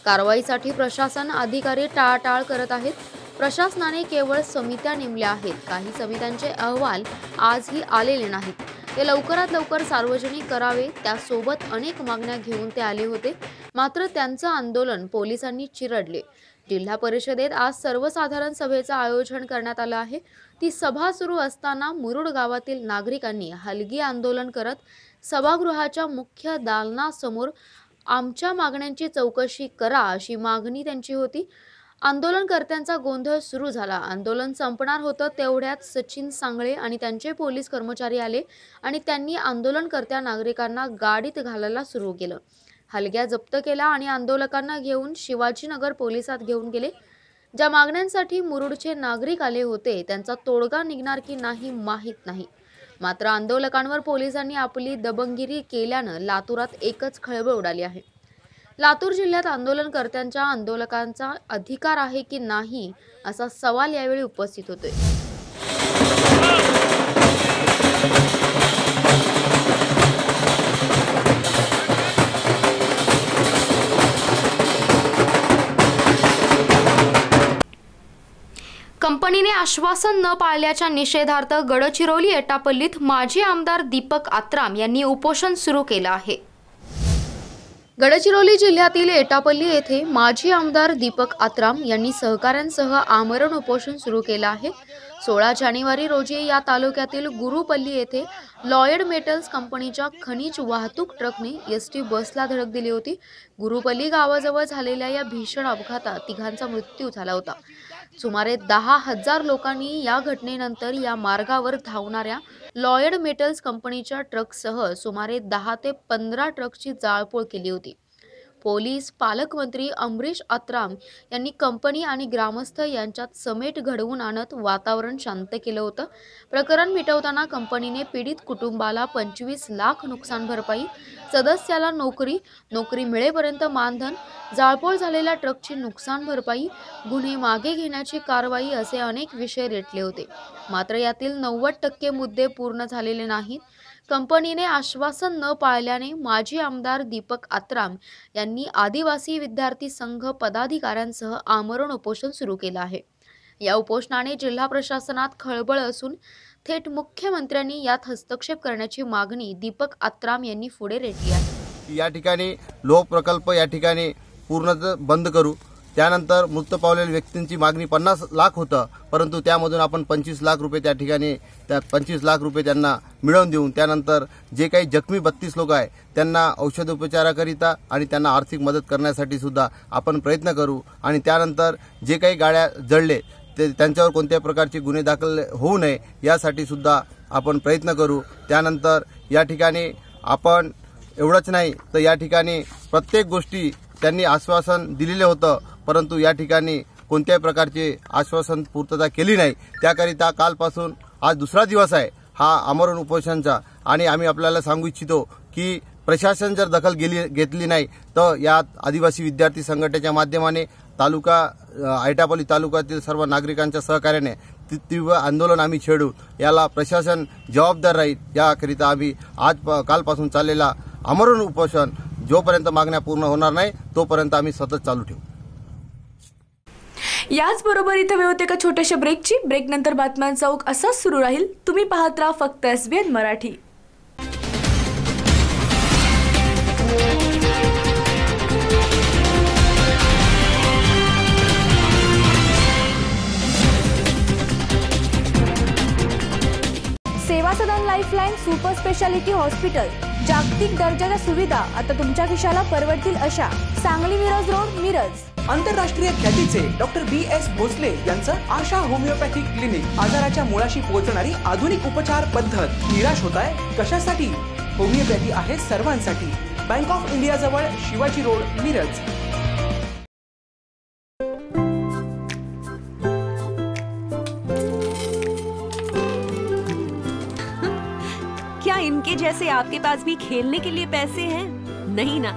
कारवाईसाठी प्रशासन अधिकारी टाळाटाळ करत आहेत. प्रशासनाने केवळ समित्या नेमल्या आहेत. काही समित्यांचे अहवाल आजही आलेले नाहीत. ते लवकरात लवकर सार्वजनिक करावे. त्यासोबत अनेक मागण्या घेऊन ते आले होते, मात्र त्यांचं आंदोलन पोलिसांनी चिरडले. जिल्हा परिषदेत आज सर्वसाधारण सभेचं आयोजन करण्यात आलं आहे. ती सभा सुरू असताना मुरुड गावातील नागरिकांनी हलगी आंदोलन करत सभागृहाच्या मुख्य दालनासमोर आमच्या मागण्यांची चौकशी करा अशी मागणी त्यांची होती. आंदोलनकर्त्यांचा गोंधळ सुरू झाला. आंदोलन संपणार होतं तेवढ्यात सचिन सांगळे आणि त्यांचे पोलीस कर्मचारी आले आणि त्यांनी आंदोलनकर्त्या नागरिकांना गाडीत घालायला सुरू केलं. हलग्या जप्त केला आणि आंदोलकांना घेऊन शिवाजीनगर पोलिसात घेऊन गेले. ज्या मागण्यांसाठी मुरुडचे नागरिक आले होते त्यांचा तोडगा निघणार की नाही माहीत नाही. मात्र आंदोलकांवर पोलिसांनी आपली दबंगगिरी केल्यानं लातूरात एकच खळबळ उडाली आहे. लातूर जिल्ह्यात आंदोलकांचा अधिकार आहे की नाही असा सवाल यावेळी उपस्थित होतोय. कंपनीने आश्वासन न पाळल्याच्या निषेधार्थ गडचिरोली एटापल्लीत माजी आमदार दीपक आत्राम यांनी उपोषण सुरू केलं आहे। गडचिरोली जिल्ह्यातील एटापल्ली येथे माजी आमदार दीपक आत्राम यांनी सहकाऱ्यांसह आमरण उपोषण सुरू केलं आहे। 16 जानेवारी रोजी या तालुक्यातील गुरुपल्ली येथे लॉयड मेटल्स कंपनीच्या खनिज वाहतूक ट्रकने एसटी बसला धडक दिली होती। गुरुपल्ली गावाजवळ झालेल्या या भीषण अपघातात तिघांचा मृत्यू झाला होता। सुमारे 10,000 लोकांनी या घटनेनंतर या मार्गावर धावणाऱ्या लॉयड मेटल्स कंपनीच्या ट्रकसह सुमारे 10 ते 15 ट्रकची जाळपोळ केली होती। पोलीस पालकमंत्री अमरीश आत्राम यांनी कंपनी आणि ग्रामस्थ यांच्यात समेट घडवून आणत वातावरण शांत केलं होतं। प्रकरण मिटवताना कंपनीने पीडित कुटुंबाला 25 लाख नुकसान भरपाई, सदस्याला नोकरी मिळेपर्यंत मानधन, जाळपोळ झालेल्या ट्रकची नुकसान भरपाई, गुन्हे मागे घेण्याची कारवाई असे अनेक विषय रेटले होते। मात्र यातील 90% मुद्दे पूर्ण झालेले नाहीत। कंपनीने आश्वासन न पाळल्याने माजी आमदार दीपक आत्राम यांनी आदिवासी विद्यार्थी संघ पदाधिकाऱ्यांसह आमरण उपोषण सुरू केलं आहे। या उपोषणाने जिल्हा प्रशासनात खळबळ असून थेट मुख्यमंत्र्यांनी यात हस्तक्षेप करण्याची मागणी दीपक आत्राम यांनी पुढे रेटली आहे।
या ठिकाणी लोह प्रकल्प या ठिकाणी पूर्णतः बंद करू। त्यानंतर मृत पावलेल्या व्यक्तींची मागणी 50 लाख होतं, परंतु त्यामधून आपण 25 लाख रुपये त्या ठिकाणी 25 लाख रुपये त्यांना मिळवून देऊन त्यानंतर जे काही जखमी 32 लोक आहे त्यांना औषधोपचाराकरिता आणि त्यांना आर्थिक मदत करण्यासाठी सुद्धा आपण प्रयत्न करू। आणि त्यानंतर जे काही गाड्या जळले ते त्यांच्यावर कोणत्याही प्रकारचे गुन्हे दाखल होऊ नये यासाठी सुद्धा आपण प्रयत्न करू। त्यानंतर या ठिकाणी आपण एवढंच नाही तर या ठिकाणी प्रत्येक गोष्टी त्यांनी आश्वासन दिलेले होतं, परंतु या ठिकाणी कोणत्याही प्रकारचे आश्वासन पूर्तता केली नाही। त्याकरिता कालपासून आज दुसरा दिवस आहे हा आमरण उपोषणाचा आणि आम्ही आपल्याला सांगू इच्छितो की प्रशासन जर दखल घेतली नाही तर या आदिवासी विद्यार्थी संघटनेच्या माध्यमाने एटापल्ली तालुक्यातील सर्व नागरिकांच्या सहकार्याने तीव्र आंदोलन आम्ही छेडू। याला प्रशासन जबाबदार राहील याकरिता आम्ही कालपासून चाललेला आमरण उपोषण जोपर्यंत मागण्या पूर्ण होणार नाही तोपर्यंत आम्ही सतत चालू ठेवू।
याचबरोबर इथे वेळ होते का छोट्याशा ब्रेकची। ब्रेक नंतर बातम्यांचा ओघ असाच सुरू राहील। तुम्ही पाहत राहा फक्त SBN मराठी। सेवा सदन लाईफलाईन सुपर स्पेशालिटी हॉस्पिटल, जागतिक दर्जाच्या सुविधा आता तुमच्या खिशाला परवडतील अशा, सांगली मिरज रोड, मिरज।
आंतरराष्ट्रीय ख्यातीचे डॉक्टर BS भोसले यांचं आशा होमिओपॅथिक क्लिनिक, आजाराच्या मुळाशी पोहोचणारी आधुनिक उपचार पद्धत। निराश होताय कशासाठी? होमिओपॅथी आहे सर्वांसाठी। बँक ऑफ इंडिया जवळ, शिवाजी रोड, मिरज।
क्या इनके जैसे आपके पास भी खेलने के लिए पैसे हैं? नहीं ना,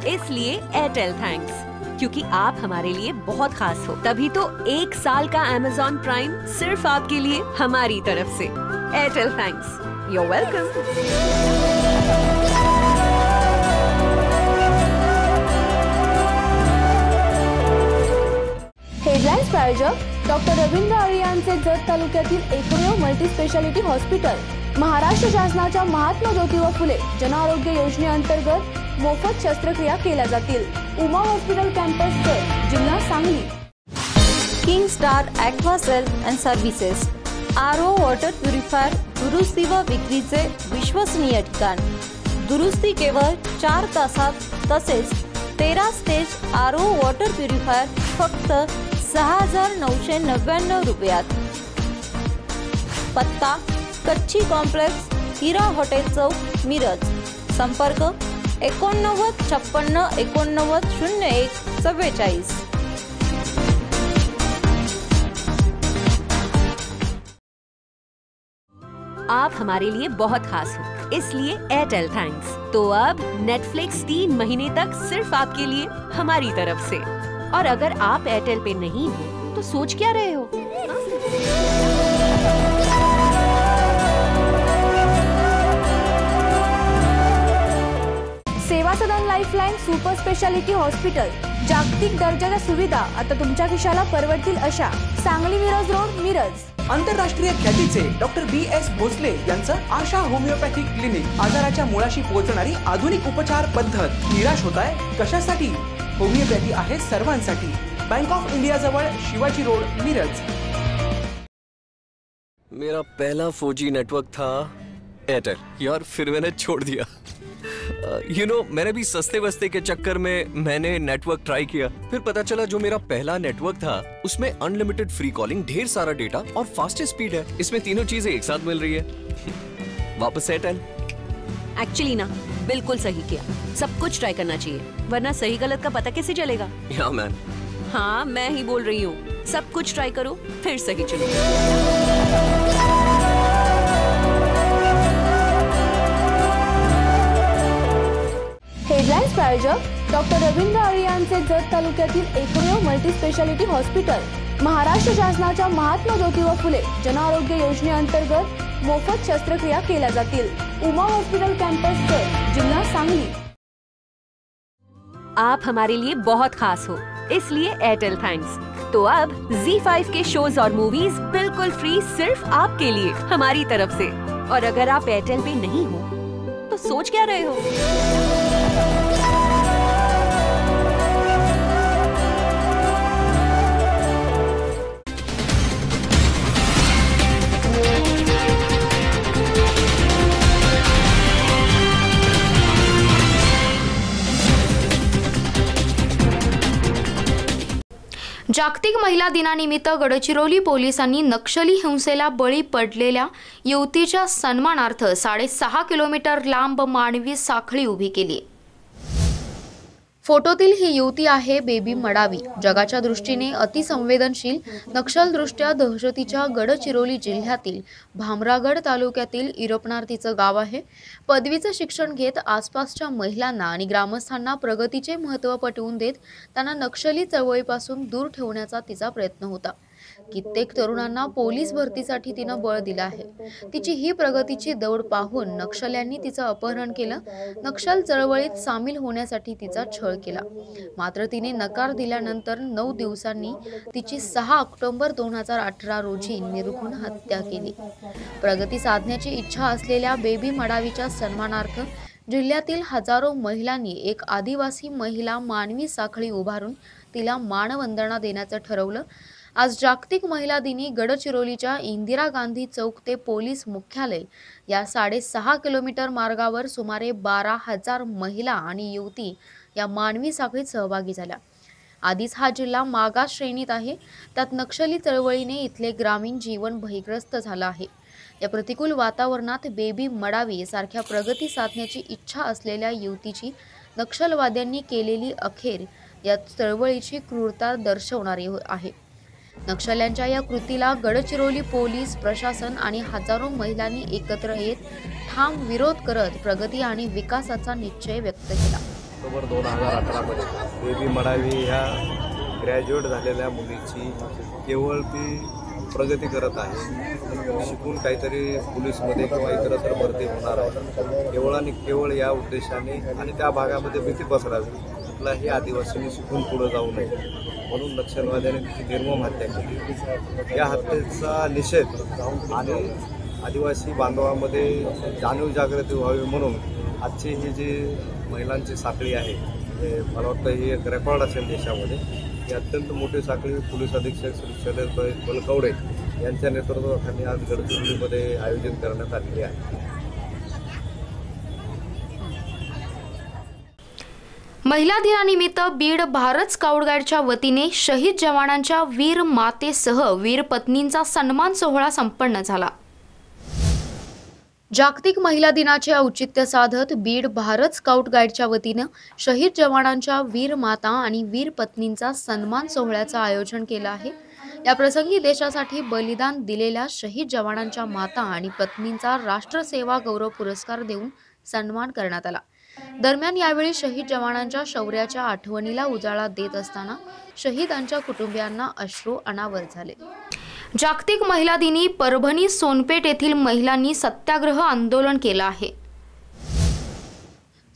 इसलिए एयरटेल थैंक्स, क्योंकि आप हमारे लिए बहुत खास हो। तभी तो 1 साल का Amazon प्राइम सिर्फ आपके लिए हमारी तरफ से। Airtel thanks, you are welcome.
Headlines प्रायोजक डॉक्टर रवींद्र आर्यांचे जत तालुक्यातील एकमेव मल्टी स्पेशालिटी हॉस्पिटल। महाराष्ट्र शासनाच्या महात्मा ज्योतिबा फुले जन आरोग्य योजनेअंतर्गत मोफत शस्त्रक्रिया केल्या जातील। उमा हॉस्पिटल कॅम्पस जत, जिल्हा Sangli.
King star aqua self and services, RO water purifier दुरुस्ती व विक्रीचे विश्वसनीय ठिकाण। दुरुस्ती केवळ 4 तासात, तसेच 13 स्टेज RO वॉटर प्युरिफायर फक्त 6,999 रुपयात। पत्ता कच्ची कॉम्प्लेक्स, हिरा हॉटेल चौक, मिरज। संपर्क 89 56 89 01 44।
आप हमारे लिए बहुत खास हो, इसलिए एयरटेल थैंक्स। तो अब नेटफ्लिक्स 3 महीने तक सिर्फ आपके लिए हमारी तरफ से। और अगर आप एयरटेल पे नहीं हो तो सोच क्या रहे हो?
स्पेशालिटी हॉस्पिटल, जागतिक दर्जाच्या सुविधा आता तुमच्या खिशाला परवडतील अशा. सांगली मिरज रोड, मिरज.
आंतरराष्ट्रीय ख्यातीचे डॉक्टर BS भोसले यांचं आशा होमिओपॅथिक क्लिनिक. आजाराच्या मुळाशी पोहोचणारी आधुनिक उपचार पद्धत. निराश होताय कशासाठी? होमिओपॅथी आहे सर्वांसाठी. बैंक ऑफ इंडिया जवळ शिवाजी रोड, मिरज.
मेरा पहला 4G नेटवर्क था एयरटेल यार, फिर मैंने छोड़ दिया. मैंने भी सस्ते वस्ते के चक्कर में मैंने नेटवर्क ट्राई किया. फिर पता चला जो मेरा पहला नेटवर्क था उसमें अनलिमिटेड फ्री कॉलिंग, ढेर सारा डेटा और फास्टेस्ट स्पीड है. इसमें तीनों चीजें एक साथ मिल रही है. वापस एयरटेल.
एक्चुअली ना बिल्कुल सही किया. सब कुछ ट्राई करना चाहिए, वरना सही गलत का पता कैसे चलेगा?
या मैन.
हाँ, मैं ही बोल रही हूँ. सब कुछ ट्राई करो फिर सही चलो.
हेडलाईन्स प्रायोजक डॉक्टर रवींद्र आळे यांचे जत तालुक्यातील एकमेव मल्टी स्पेशालिटी हॉस्पिटल. महाराष्ट्र शासनाच्या महात्मा ज्योतिबा फुले जन आरोग्य योजनेअंतर्गत मोफत शस्त्रक्रिया केल्या जातील. उमा हॉस्पिटल कैंपस जत, जिल्हा सांगली.
आप हमारे लिए बहुत खास हो, इसलिए एयरटेल थैंक्स. तो अब ZEE5 के शोज और मूवीज बिल्कुल फ्री सिर्फ आपके लिए हमारी तरफ से. और अगर आप एयरटेल पे नहीं हो तो सोच क्या रहे हो?
जागतिक महिला दिनानिमित्त गडचिरोली पोलिसांनी नक्षली हिंसेला बळी पडलेल्या युवतीच्या सन्मानार्थ 6.5 किलोमीटर लांब मानवी साखळी उभी केली. फोटोतील ही युवती आहे बेबी मडावी. जगाच्या दृष्टीने अतिसंवेदनशील, नक्षलदृष्ट्या दहशतीच्या गडचिरोली जिल्ह्यातील भामरागड तालुक्यातील इरपनार तिचं गाव आहे. पदवीचं शिक्षण घेत आसपासच्या महिलांना आणि ग्रामस्थांना प्रगतीचे महत्त्व पटवून देत त्यांना नक्षली चळवळीपासून दूर ठेवण्याचा तिचा प्रयत्न होता. कित्येक तरुणांना पोलीस भरतीसाठी तिनं बळ दिलं आहे. तिची ही प्रगतीची दौड पाहून नक्षल्यांनी तिचं अपहरण केलं. नक्षल चळवळीत सामील होण्यासाठी तिचा छळ केला. मात्र तिने नकार दिल्यानंतर 9 दिवसांनी तिची 6 ऑक्टोबर 2018 रोजी निर्घृण हत्या केली. प्रगती साधण्याची इच्छा असलेल्या बेबी मडावीच्या सन्मानार्थ जिल्ह्यातील हजारो महिलांनी एक आदिवासी महिला मानवी साखळी उभारून तिला मानवंदना देण्याचं ठरवलं. आज जागतिक महिला दिनी गडचिरोलीच्या इंदिरा गांधी चौक ते पोलीस मुख्यालय या 6.5 किलोमीटर मार्गावर सुमारे 12,000 महिला आणि युवती या मानवी साखळीत सहभागी झाल्या. आधीच हा जिल्हा मागास श्रेणीत आहे, त्यात नक्षली चळवळीने इथले ग्रामीण जीवन भयग्रस्त झालं आहे. या प्रतिकूल वातावरणात बेबी मडावी सारख्या प्रगती साधण्याची इच्छा असलेल्या युवतीची नक्षलवाद्यांनी केलेली अखेर या चळवळीची क्रूरता दर्शवणारी आहे. नक्षल्यांच्या या कृतीला गडचिरोली पोलीस प्रशासन आणि हजारो महिलांनी एकत्र येत ठाम विरोध करत प्रगती आणि विकासाचा निश्चय व्यक्त केला.
ऑक्टोबर 2018 मध्ये बेबी मडावी ह्या ग्रॅज्युएट झालेल्या मुलीची केवळ ती प्रगती करत आहे. शिकून काहीतरी पोलीसमध्ये किंवा इतरत्र भरती होणार आहे, केवळ आणि केवळ या उद्देशाने आणि त्या भागामध्ये भीती पसरावी, कुठलाही आदिवासींनी शिकून पुढे जाऊ नये म्हणून नक्षलवाद्याने तिची निर्मम हत्या केली. या हत्येचा निषेध आणि आदिवासी बांधवांमध्ये जाणीव जागृती व्हावी म्हणून आजची ही जी महिलांची साखळी आहे, मला वाटतं ही एक रेकॉर्ड असेल देशामध्ये. ही अत्यंत मोठी साखळी पोलीस अधीक्षक श्री शैलेश बलकवडे यांच्या नेतृत्वाखाली आज गडचिरोलीमध्ये आयोजित करण्यात आलेली आहे.
महिला दिनानिमित्त बीड भारत स्काउट गाईडच्या वतीने शहीद जवानांच्या वीर मातेसह वीर पत्नींचा सन्मान सोहळा संपन्न झाला. जागतिक महिला दिनाचे औचित्य साधत बीड भारत स्काउट गाईडच्या वतीने शहीद जवानांच्या वीर माता आणि वीर पत्नींचा सन्मान सोहळ्याचं आयोजन केलं आहे. या प्रसंगी देशासाठी बलिदान दिलेल्या शहीद जवानांच्या माता आणि पत्नींचा राष्ट्रसेवा गौरव पुरस्कार देऊन सन्मान करण्यात आला. दरम्यान यावेळी शहीद जवानांच्या शौर्याच्या आठवणीला उजाळा देत असताना शहीदांच्या कुटुंबियांना अश्रू अनावर झाले. जागतिक महिला दिनी परभणी सोनपेठ येथील महिलांनी सत्याग्रह आंदोलन केलं आहे.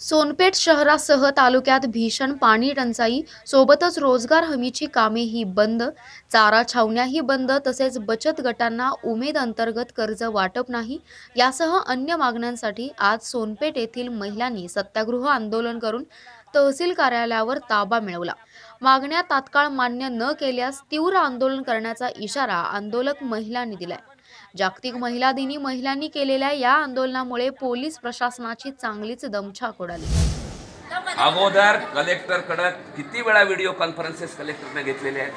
सोनपेठ शहरासह तालुक्यात भीषण पाणी टंचाई, सोबतच रोजगार हमीची कामेही बंद, चारा छावण्याही बंद, तसेच बचत गटांना उमेद अंतर्गत कर्ज वाटप नाही, यासह अन्य मागण्यांसाठी आज सोनपेठ येथील महिलांनी सत्याग्रह आंदोलन करून तहसील कार्यालयावर ताबा मिळवला। मागण्या तात्काळ मान्य न केल्यास तीव्र आंदोलन करण्याचा इशारा आंदोलक महिलांनी दिलाय। जागतिक महिला दिनी महिलांनी केलेल्या या आंदोलनामुळे पोलीस प्रशासनाची चांगलीच दमछाक उडाली।
अगोदर कलेक्टरकडे किती वेळा व्हिडिओ कॉन्फरन्सेस कलेक्टरने घेतलेले आहेत,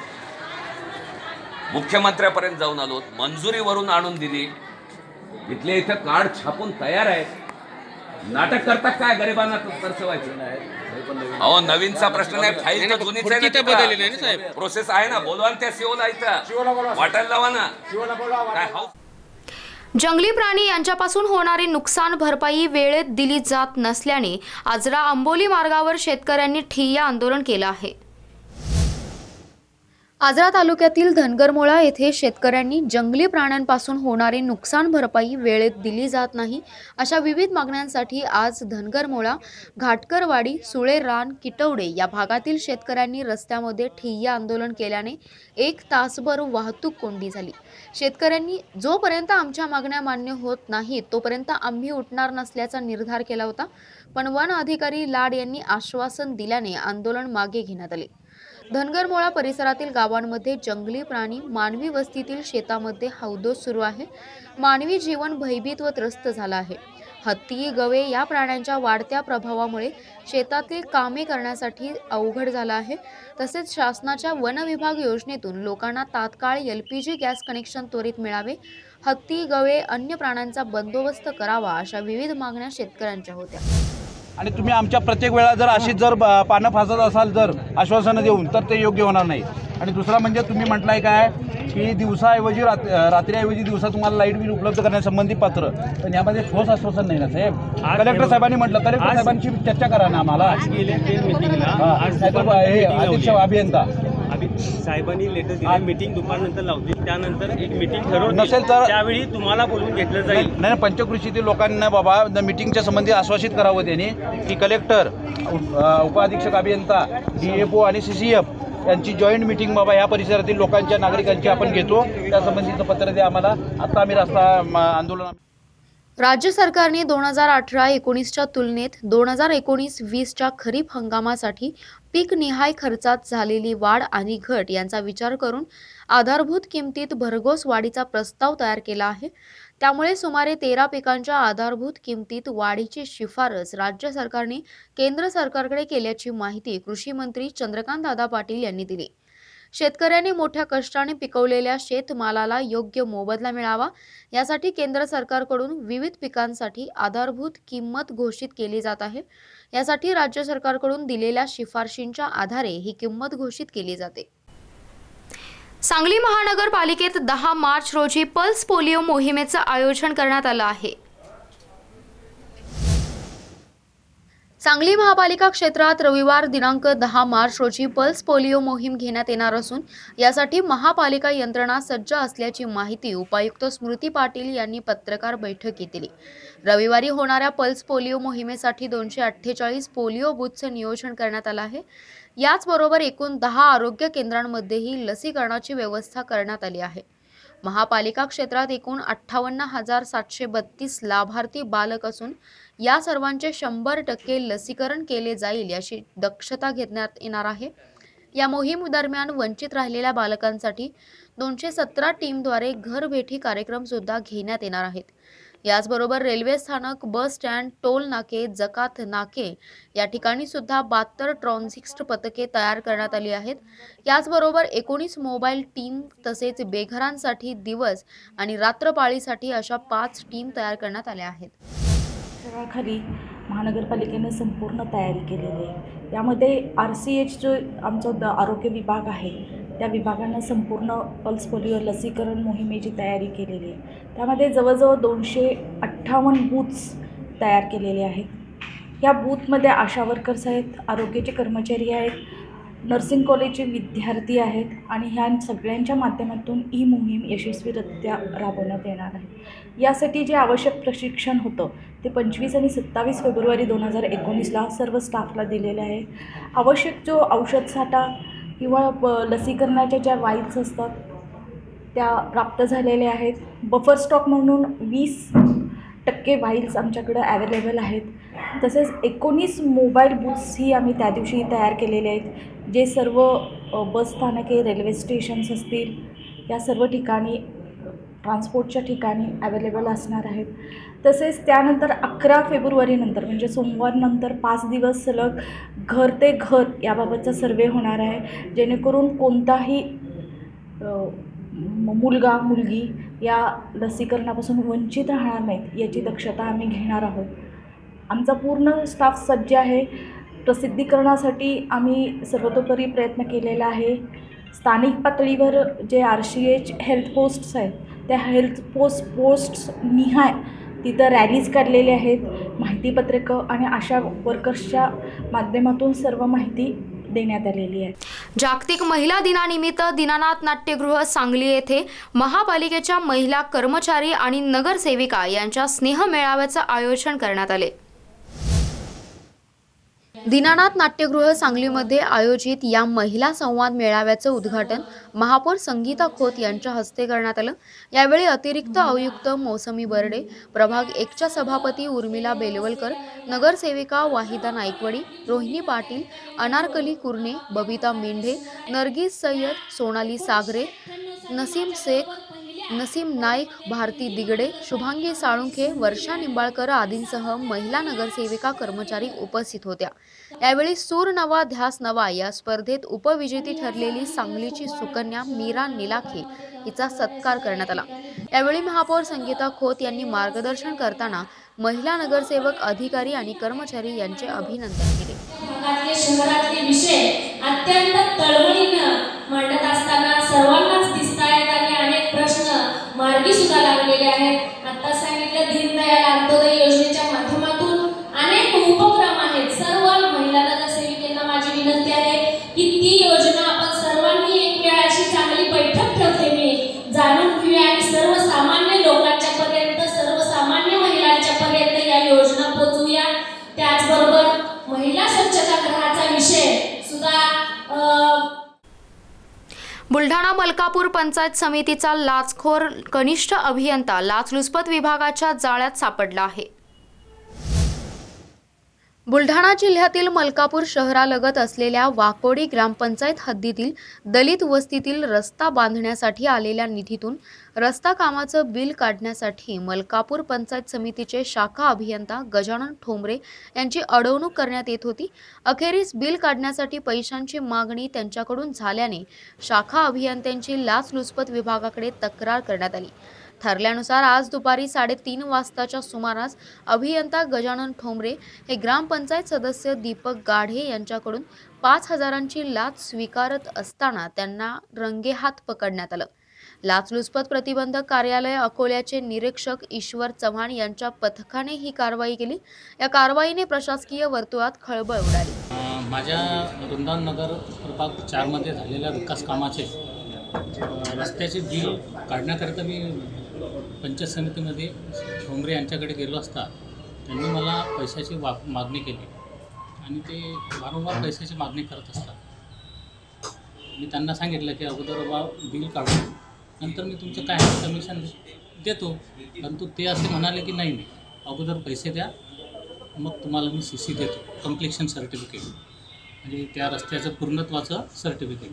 मुख्यमंत्र्यापर्यंत जाऊन आलो, मंजुरीवरून आणून दिली, इथले इथं कार्ड छापून तयार आहे। नाटक करतात काय गरिबांना तरसवायचं नाही। अहो नवीनचा प्रश्न नाही, फाईल तर जुनीच आहे ना, साहेब प्रोसेस आहे ना, बोलवा त्या सीओला इथं वाटायला लावा ना काय।
जंगली प्राणी यांच्यापासून होणारी नुकसान भरपाई वेळेत दिली जात नसल्याने आजरा आंबोली मार्गावर शेतकऱ्यांनी ठिय्या आंदोलन केलं आहे। आजरा तालुक्यातील धनगरमोळा येथे शेतकऱ्यांनी जंगली प्राण्यांपासून होणारी नुकसान भरपाई वेळेत दिली जात नाही अशा विविध मागण्यांसाठी आज धनगरमोळा, घाटकरवाडी, सुळेरान, किटवडे या भागातील शेतकऱ्यांनी रस्त्यामध्ये ठिय्या आंदोलन केल्याने 1 तासभर वाहतूक कोंडी झाली। शेतकऱ्यांनी जोपर्यंत आमच्या मागण्या मान्य होत नाहीत तोपर्यंत आम्ही उठणार नसल्याचा निर्धार केला होता, पण वन अधिकारी लाड यांनी आश्वासन दिल्याने आंदोलन मागे घेण्यात आले। धनगरमोळा परिसरातील गावांमध्ये जंगली प्राणी, मानवी वस्तीतील शेतामध्ये हौदोस सुरू आहे। मानवी जीवन भयभीत व त्रस्त झालं आहे। हत्ती, गवे या प्राण्यांच्या वाढत्या प्रभावामुळे शेतातील कामे करण्यासाठी अवघड झालं आहे। तसेच शासनाच्या वन विभाग योजनेतून लोकांना तात्काळ LPG गॅस कनेक्शन त्वरित मिळावे, हत्ती, गवे, अन्य प्राण्यांचा बंदोबस्त करावा अशा विविध मागण्या शेतकऱ्यांच्या होत्या।
आणि तुम्ही आमच्या प्रत्येक वेळा जर अशीच जर पानं फासत असाल जर आश्वासनं देऊन तर ते योग्य होणार नाही। आणि दुसरा म्हणजे तुम्ही म्हटलंय काय की दिवसाऐवजी रात्रीऐवजी दिवसा तुम्हाला लाईट बिल उपलब्ध करण्यासंबंधी पत्र, पण यामध्ये ठोस आश्वासन नाही ना साहेब। कलेक्टर साहेबांनी म्हटलं, कलेक्टर साहेबांची चर्चा करा ना आम्हाला। अध्यक्ष अभियंता
साहेबांनी लेटर दिले, मीटिंग दुपारनंतर लावली, त्यानंतर एक मीटिंग ठरवली नसेल तर त्यावेळी तुम्हाला बोलून घेतलं जाईल।
नाही, पंचकृषीतील लोकांना बाबा मीटिंगच्या संबंधी आश्वासित करावं त्यांनी की कलेक्टर, उपअधीक्षक अभियंता, DFO आणि CCF यांची जॉईंट मीटिंग बाबा या परिसरातील लोकांच्या, नागरिकांची आपण घेतो, त्या संबंधीचं पत्र द्या आम्हाला। आता आम्ही रस्ता आंदोलन
राज्य सरकारने 2018-19च्या तुलनेत 2019-20च्या खरीप हंगामासाठी पीकनिहाय खर्चात झालेली वाढ आणि घट यांचा विचार करून आधारभूत किमतीत भरघोस वाढीचा प्रस्ताव तयार केला आहे। त्यामुळे सुमारे 13 पिकांच्या आधारभूत किमतीत वाढीची शिफारस राज्य सरकारने केंद्र सरकारकडे केल्याची माहिती कृषी मंत्री चंद्रकांतदादा पाटील यांनी दिली। शेतकऱ्यांनी मोठ्या कष्टाने पिकवलेल्या शेतमालाला योग्य मोबदला मिळावा यासाठी केंद्र सरकारकडून विविध पिकांसाठी आधारभूत किंमत घोषित केली जात आहे। यासाठी राज्य सरकारकडून दिलेल्या शिफारशींच्या आधारे ही किंमत घोषित केली जाते। सांगली महानगरपालिकेत 10 मार्च रोजी पल्स पोलिओ मोहिमेचं आयोजन करण्यात आलं आहे। सांगली महापालिका क्षेत्रात रविवार दिनांक 10 मार्च रोजी पल्स पोलिओ मोहीम घेण्यात येणार असून यासाठी महापालिका यंत्रणा सज्ज असल्याची माहिती उपायुक्त स्मृती पाटील यांनी पत्रकार बैठकीत दिली। रविवारी होणाऱ्या पल्स पोलिओ मोहिमेसाठी 248 पोलिओ बूथचे नियोजन करण्यात आले आहे। याचबरोबर एकूण 10 आरोग्य केंद्रांमध्येही लसीकरणाची व्यवस्था करण्यात आली आहे। महापालिका क्षेत्रात एकूण 58,732 लाभार्थी बालक असून या सर्वांचे 100% लसीकरण केले जाईल याची दक्षता घेण्यात येणार आहे। या मोहीम दरम्यान वंचित राहिलेल्या बालकांसाठी 217 टीमद्वारे घरभेटी कार्यक्रम सुद्धा घेण्यात येणार आहेत। याचबरोबर रेल्वे स्थानक, बस स्टँड, टोल नाके, जकात नाके या ठिकाणी सुद्धा 72 ट्रान्झिस्ट पथके तयार करण्यात आली आहेत। याचबरोबर 19 मोबाईल टीम तसेच बेघरांसाठी दिवस आणि रात्रपाळीसाठी अशा 5 टीम तयार करण्यात आल्या आहेत।
खाली महानगरपालिकेने संपूर्ण तयारी केलेली आहे। यामध्ये RCH जो आमचा आरोग्य विभाग आहे त्या विभागानं संपूर्ण पल्स पोलिओ लसीकरण मोहिमेची तयारी केलेली आहे। त्यामध्ये जवळजवळ 258 बूथ्स तयार केलेले आहेत। या बूथमध्ये आशा वर्कर्स आहेत, आरोग्याचे कर्मचारी आहेत, नर्सिंग कॉलेजचे विद्यार्थी आहेत आणि ह्या सगळ्यांच्या माध्यमातून ही मोहीम यशस्वीरित्या राबवण्यात येणार आहे। यासाठी जे आवश्यक प्रशिक्षण होतं ते 25 आणि 27 फेब्रुवारी 2019ला सर्व स्टाफला दिलेले आहे। आवश्यक जो औषध साठा किंवा लसीकरणाच्या ज्या वाईल्स असतात त्या प्राप्त झालेल्या आहेत। बफर स्टॉक म्हणून 20% वाईल्स आमच्याकडे अवेलेबल आहेत। तसेच 19 मोबाईल बूथ्सही आम्ही त्या दिवशी तयार केलेले आहेत, जे सर्व बस स्थानके, रेल्वे स्टेशन्स असतील या सर्व ठिकाणी ट्रान्सपोर्टच्या ठिकाणी अवेलेबल असणार आहेत। तसेच त्यानंतर 11 फेब्रुवारीनंतर म्हणजे सोमवारनंतर 5 दिवस सलग घर ते घर याबाबतचा सर्वे होणार आहे, जेणेकरून कोणताही मुलगा मुलगी या लसीकरणापासून वंचित राहणार नाहीत याची दक्षता आम्ही घेणार आहोत। आमचा पूर्ण स्टाफ सज्ज आहे। प्रसिद्धीकरणासाठी आम्ही सर्वतोपरी प्रयत्न केलेला आहे। स्थानिक पातळीवर जे RCH हेल्थ पोस्ट्स आहेत त्या हेल्थ पोस्ट्स निहाय तिथं रॅलीज काढलेल्या आहेत, माहितीपत्रकं आणि आशा वर्कर्सच्या माध्यमातून सर्व माहिती देण्यात आलेली आहे।
जागतिक महिला दिनानिमित्त दीनानाथ नाट्यगृह सांगली येथे महापालिकेच्या महिला कर्मचारी आणि नगरसेविका यांच्या स्नेह मेळाव्याचं आयोजन करण्यात आले। दीनानाथ नाट्यगृह सांगलीमध्ये आयोजित या महिला संवाद मेळाव्याचं उद्घाटन महापौर संगीता खोत यांच्या हस्ते करण्यात आलं। यावेळी अतिरिक्त आयुक्त मौसमी बर्डे, प्रभाग 1च्या सभापती उर्मिला बेलवलकर, नगरसेविका वाहिदा नाईकवडी, रोहिणी पाटील, अनारकली कुर्णे, बबिता मेंढे, नरगिस सय्यद, सोनाली सागरे, नसीम शेख, नसीम नाईक, भारती दिगडे, शुभांगी साळुंखे, वर्षा निंबाळकर आदींसह महिला नगरसेविका कर्मचारी उपस्थित होत्या। यावेळी सूर नवा ध्यास नवा या स्पर्धेत उपविजेती ठरलेली सांगलीची सुकन्या मीरा निलाखे हिचा सत्कार करण्यात आला। यावेळी महापौर संगीता खोत यांनी मार्गदर्शन करताना महिला नगरसेवक, अधिकारी आणि कर्मचारी यांचे अभिनंदन केले।
शहरातले विषय अत्यंत तळमळीनं मांडत असताना सर्वांनाच दिसतायत आणि अनेक प्रश्न मार्गी सुद्धा लागलेले आहेत। आता सांगितलं दीनदयाल अंत्योदय योजनेच्या माध्यमातून अनेक उपक्रम आहेत। सर्व महिला नगरसेविकांना माझी विनंती आहे की ती योजना आपण सर्वांनी एक वेळ अशी चांगली बैठक ठेवते मी जाणून घेऊया आणि सर्वसामान्य लोकांच्या पर्यंत, सर्वसामान्य महिलांच्या पर्यंत या योजना पोहोचवूया। त्याचबरोबर महिला स्वच्छता गृहाचा विषय सुद्धा
बुलढाणा मलकापूर पंचायत समितीचा लाचखोर कनिष्ठ अभियंता लाचलुचपत विभागाच्या जाळ्यात सापडला आहे। बुलढाणा जिल्ह्यातील मलकापूर शहरालगत असलेल्या वाकोडी ग्रामपंचायत हद्दीतील दलित वस्तीतील रस्ता बांधण्यासाठी आलेल्या निधीतून रस्ता कामाचं बिल काढण्यासाठी मलकापूर पंचायत समितीचे शाखा अभियंता गजानन ठोंबरे यांची अडवणूक करण्यात येत होती। अखेरीस बिल काढण्यासाठी पैशांची मागणी त्यांच्याकडून झाल्याने शाखा अभियंत्यांची लाचलुचपत विभागाकडे तक्रार करण्यात आली। ठरल्यानुसार आज दुपारी 3:30 वाजताच्या सुमारास अभियंता गजानन ठोंबरे हे ग्रामपंचायत सदस्य दीपक गाढे यांच्याकडून 5,000ची लाच स्वीकारत असताना त्यांना रंगेहात पकडण्यात आलं। लाचलुचपत प्रतिबंधक कार्यालय अकोल्याचे निरीक्षक ईश्वर चव्हाण यांच्या पथकाने ही कारवाई केली। या कारवाईने प्रशासकीय वर्तुळात खळबळ उडाली।
माझ्या वृंदावन नगर प्रभाग 4 मध्ये झालेल्या विकास कामाचे रस्त्याचे बिल काढण्याकरिता मी पंचायत समितीमध्ये ठोंबरे यांच्याकडे गेलो असता त्यांनी मला पैशाची मागणी केली आणि ते वारंवार पैशाची मागणी करत असतात। मी त्यांना सांगितलं की अगोदर बिल काढून नंतर मी तुमचं काय कमिशन देतो, परंतु ते असे म्हणाले की नाही अगोदर पैसे द्या मग तुम्हाला मी CC देतो, कम्प्लिशन सर्टिफिकेट म्हणजे त्या रस्त्याचं पूर्णत्वाचं सर्टिफिकेट।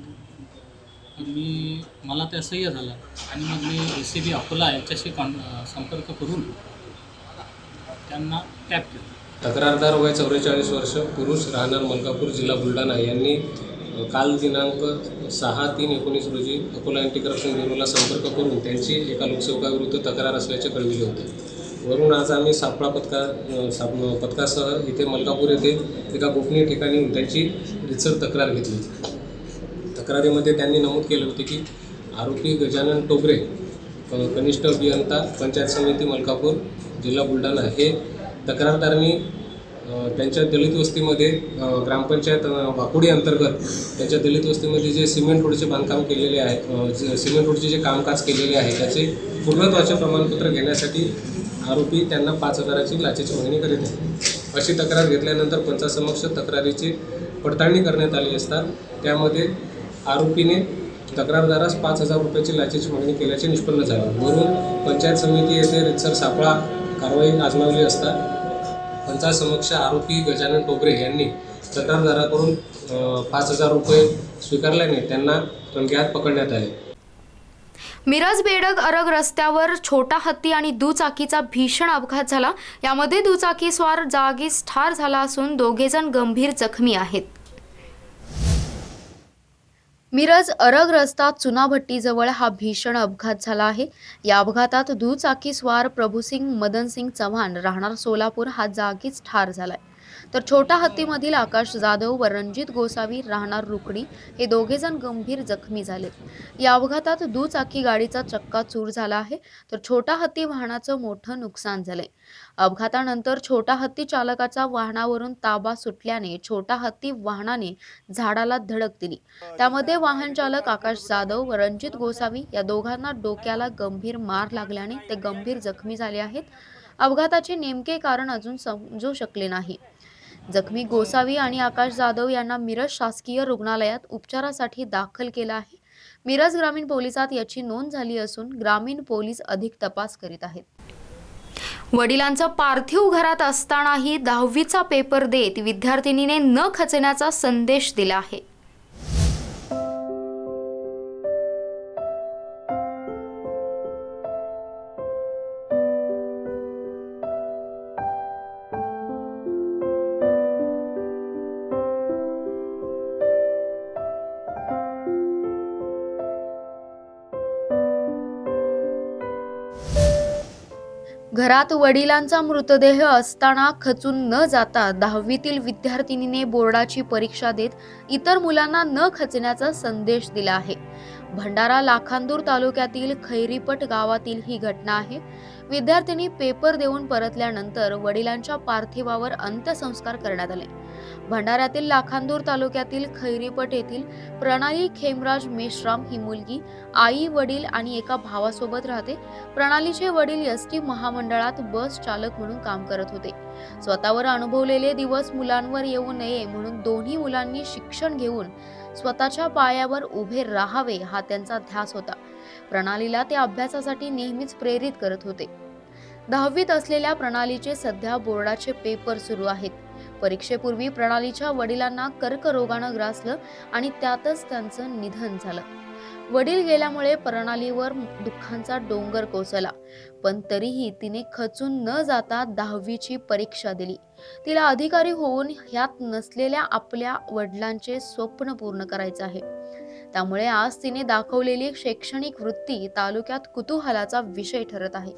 मला ते असह्य झालं आणि मग मी ACB अकोला याच्याशी संपर्क करून त्यांना टॅप केलं।
तक्रारदार वय 44 वर्ष, पुरुष, राहणार मलकापूर, जिल्हा बुलढाणा यांनी काल दिनांक 6/3/19 रोजी अकोला अँटी करप्शन ब्युरोला संपर्क करून त्यांची एका लोकसेवकाविरुद्ध तक्रार असल्याचे कळविले होते। वरून आज आम्ही सापळा पथकासह इथे मलकापूर येथे एका गोपनीय ठिकाणी त्यांची रितसर तक्रार घेतली। तक्रारीमध्ये त्यांनी नमूद केले होते की आरोपी गजानन टोबरे, कनिष्ठ अभियंता पंचायत समिती मलकापूर, जिल्हा बुलढाणा हे तक्रारदारांनी त्यांच्या दलित वस्तीमध्ये ग्रामपंचायत वाकोडी अंतर्गत त्यांच्या दलित वस्तीमध्ये जे सिमेंट रोडचे बांधकाम केलेले आहे, सिमेंट रोडचे जे कामकाज केलेले आहे त्याचे पूर्णत्वाचे प्रमाणपत्र घेण्यासाठी आरोपी त्यांना 5,000ची लाचेची मागणी करीत आहे। अशी तक्रार घेतल्यानंतर पंचासमक्ष तक्रारीची पडताळणी करण्यात आली असता त्यामध्ये आरोपीने तक्रारदारास 5,000 रुपयाची लाचेची मागणी केल्याचे निष्पन्न झाले। वरून पंचायत समिती येथे रितसर सापळा कारवाई आजमावली असता पंचासमक्ष आरोपी गजानन टोबरे यांनी तक्रारदाराकडून 5,000 रुपये स्वीकारल्याने त्यांना टंक्यात पकडण्यात आले।
मिरज बेडग अरग रस्त्यावर छोटा हत्ती आणि दुचाकीचा भीषण अपघात झाला। यामध्ये दुचाकीस्वार जागीच ठार झाला असून दोघेजण गंभीर जखमी आहेत। मिरज अरग रस्ता चुनाभट्टीजवळ हा भीषण अपघात झाला आहे। या अपघातात दुचाकीस्वार प्रभूसिंग मदनसिंग चव्हाण राहणार सोलापूर हा जागीच ठार झालाय, तर छोटा हत्तीमधील आकाश जाधव व रणजित गोसावी राहणार रुकडी हे दोघेजण गंभीर जखमी झाले। या अपघातात दुचाकी गाडीचा चक्का चूर झाला आहे, तर छोटा हत्ती वाहनाचं मोठं नुकसान झालंय। अपघातानंतर छोटा हत्ती चालकाचा वाहनावरून ताबा सुटल्याने छोटा हत्ती वाहनाने झाडाला धडक दिली। त्यामध्ये वाहन चालक आकाश जाधव व रणजित गोसावी या दोघांना डोक्याला गंभीर मार लागल्याने ते गंभीर जखमी झाले आहेत। अपघाताचे नेमके कारण अजून समजू शकले नाही। जखमी गोसावी आणि आकाश जाधव यांना मिरज शासकीय रुग्णालयात उपचारासाठी दाखल केलं आहे। मिरज ग्रामीण पोलिसात याची नोंद झाली असून ग्रामीण पोलीस अधिक तपास करीत आहेत। वडिलांचा पार्थिव घरात असतानाही 10वीचा पेपर देत विद्यार्थिनीने न खचण्याचा संदेश दिला आहे। घरात वडिलांचा मृतदेह असताना खचून न जाता 10वीतील विद्यार्थिनीने बोर्डाची परीक्षा देत इतर मुलांना न खचण्याचा संदेश दिला आहे। भंडारा लाखांदूर तालुक्यातील खैरीपट गावातील ही घटना आहे। विद्यार्थिनी पेपर देऊन परतल्यानंतर वडिलांच्या पार्थिवावर अंत्यसंस्कार करण्यात आले। भंडाऱ्यातील लाखांदूर तालुक्यातील खैरीपट येथील प्रणाली खेमराज मेश्राम ही मुलगी आई, वडील आणि एका भावासोबत राहते। प्रणालीचे वडील एसटी महामंडळात बस चालक म्हणून काम करत होते। स्वतःवर अनुभवलेले दिवस मुलांवर येऊ नये म्हणून दोन्ही मुलांनी शिक्षण घेऊन स्वतःच्या पायावर उभे राहावे हा त्यांचा ध्यास होता। प्रणालीला ते अभ्यासासाठी नेहमीच प्रेरित करत होते। 10वीत असलेल्या प्रणालीचे सध्या बोर्डाचे पेपर सुरू आहेत। परीक्षेपूर्वी प्रणालीच्या वडिलांना कर्करोगानं ग्रासलं आणि त्यातच त्यांचं निधन झालं। वडील गेल्यामुळे प्रणालीवर दुःखांचा डोंगर कोसळला, पण तरीही तिने खचून न जाता 10वीची परीक्षा दिली। तिला अधिकारी होऊन ह्यात नसलेल्या आपल्या वडिलांचे स्वप्न पूर्ण करायचे आहे। त्यामुळे आज तिने दाखवलेली शैक्षणिक वृत्ती तालुक्यात कुतूहलाचा विषय ठरत आहे।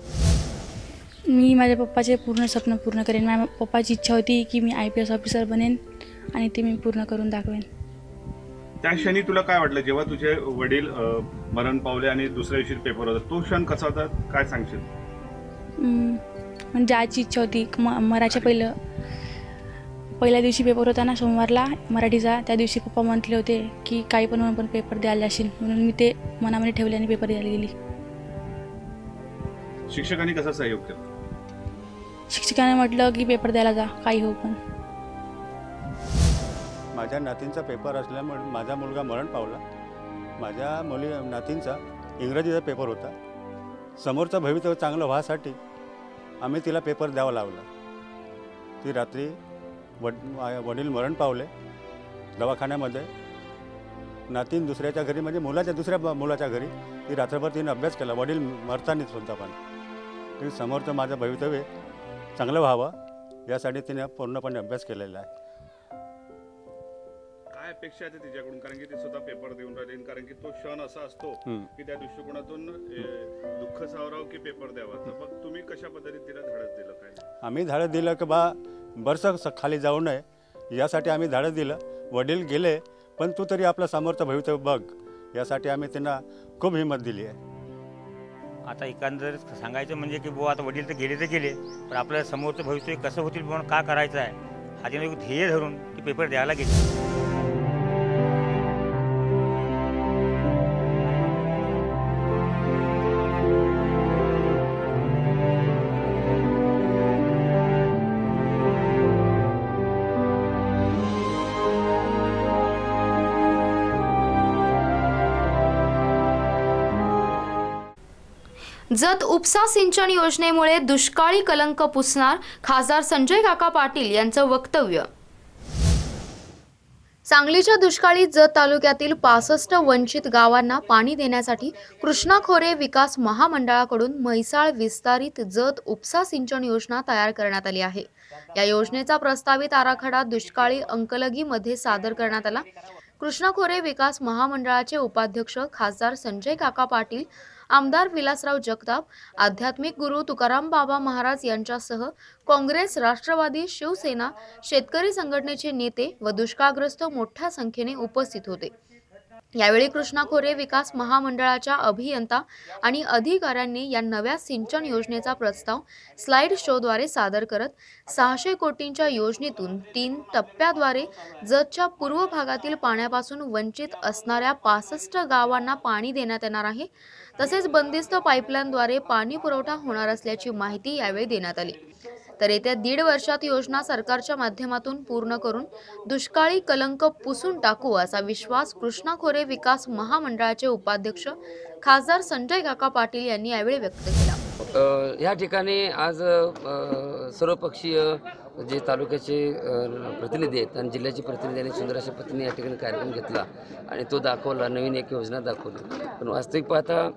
मी माझ्या पप्पाचे पूर्ण स्वप्न पूर्ण करेन। माझ्या पप्पाची इच्छा होती की मी IPS ऑफिसर बनेन आणि ते मी पूर्ण करून दाखवेन।
त्या क्षणी तुला काय वाटलं जेव्हा तुझे वडील मरण पावले आणि दुसऱ्या दिवशी पेपर होता, तो क्षण कसा होता, काय सांगशील?
म्हणजे आजची इच्छा होती मराठीच्या पहिल्या दिवशी पेपर होता ना सोमवारला मराठीचा, त्या दिवशी पप्पा म्हटले होते की काही पण म्हणून पण पेपर द्यायला जाशील, म्हणून मी ते मनामध्ये ठेवले आणि पेपर द्यायला गेली।
शिक्षकांनी कसा सहयोग केला?
शिक्षकाने म्हटलं की पेपर द्यायला जा, काही हो। पण
माझ्या नातींचा पेपर असल्यामुळे माझा मुलगा मरण पावला। माझ्या नातींचा इंग्रजीचा पेपर होता। समोरचं भवितव्य चांगलं व्हासाठी आम्ही तिला पेपर द्यावा लावला। ती रात्री वडील मरण पावले दवाखान्यामध्ये, नातीन दुसऱ्याच्या घरी म्हणजे दुसऱ्या मुलाच्या घरी ती रात्रभर तिने अभ्यास केला। वडील मरतानीच होता, पण ती समोरचं माझं भवितव्य चांगलं व्हावं यासाठी तिने पूर्णपणे अभ्यास केलेला आहे।
काय अपेक्षा आहे तिच्याकडून, कारण की ती स्वतः पेपर देऊन राहिली, कारण की तो क्षण असा असतो की त्या दृष्टिकोनातून दुःख सावरावं की पेपर द्यावा, तर मग तुम्ही कशा पद्धतीने तिला धाडस दिलं? काय
आम्ही धाडस दिलं की बा बरंच खाली जाऊ नये यासाठी आम्ही धाडस दिलं। वडील गेले पण तू तरी आपलं समोरचं भवितव्य बघ यासाठी आम्ही त्यांना खूप हिंमत दिली आहे।
आता एकंदर सांगायचं म्हणजे की बुवा आता वडील तर गेले, पण आपल्या समोरचं भविष्य कसं होतील बुवा, का करायचं आहे अचानक एक ध्येय धरून ते पेपर द्यायला गेले.
जत उपसा सिंचन योजनेमुळे दुष्काळी कलंक पुसणार, खासदार संजय काका पाटील यांचं वक्तव्य. सांगलीच्या दुष्काळी जत तालुक्यातील 65 वंचित गावांना पाणी देण्यासाठी कृष्णा खोरे विकास महामंडळाकडून म्हैसाळ विस्तारित जत उपसा सिंचन योजना तयार करण्यात आली आहे. या योजनेचा प्रस्तावित आराखडा दुष्काळी अंकलगीमध्ये सादर करण्यात आला. कृष्णा खोरे विकास महामंडळाचे उपाध्यक्ष खासदार संजय काका पाटील, आमदार विलासराव जगताप, आध्यात्मिक गुरु तुकाराम बाबा महाराज यांच्यासह काँग्रेस, राष्ट्रवादी, शिवसेना, शेतकरी संघटनेचे नेते व दुष्काळग्रस्त मोठ्या संख्येने उपस्थित होते. यावेळी कृष्णा खोरे विकास महामंडळाच्या अभियंता आणि अधिकाऱ्यांनी या नव्या सिंचन योजनेचा प्रस्ताव स्लाइड शोद्वारे सादर करत 600 कोटींच्या योजनेतून 3 टप्प्याद्वारे जतच्या पूर्व भागातील पाण्यापासून वंचित असणाऱ्या 65 गावांना पाणी देण्यात येणार आहे. तसेच बंदिस्त पाईपलाईनद्वारे पाणी पुरवठा होणार असल्याची माहिती यावेळी देण्यात आली. तर येत्या 1.5 वर्षात योजना सरकारच्या माध्यमातून पूर्ण करून दुष्काळी कलंक पुसून टाकू असा विश्वास कृष्णा खोरे विकास महामंडळाचे उपाध्यक्ष खासदार संजय काका पाटील यांनी यावेळी व्यक्त केला.
या ठिकाणी आज सर्वपक्षीय जे तालुक्याचे प्रतिनिधी आहेत आणि जिल्ह्याचे प्रतिनिधी आणि सुंदर अशा पद्धतीने या ठिकाणी कार्यक्रम घेतला आणि तो दाखवला, नवीन एक योजना दाखवली. पण वास्तविक पाहता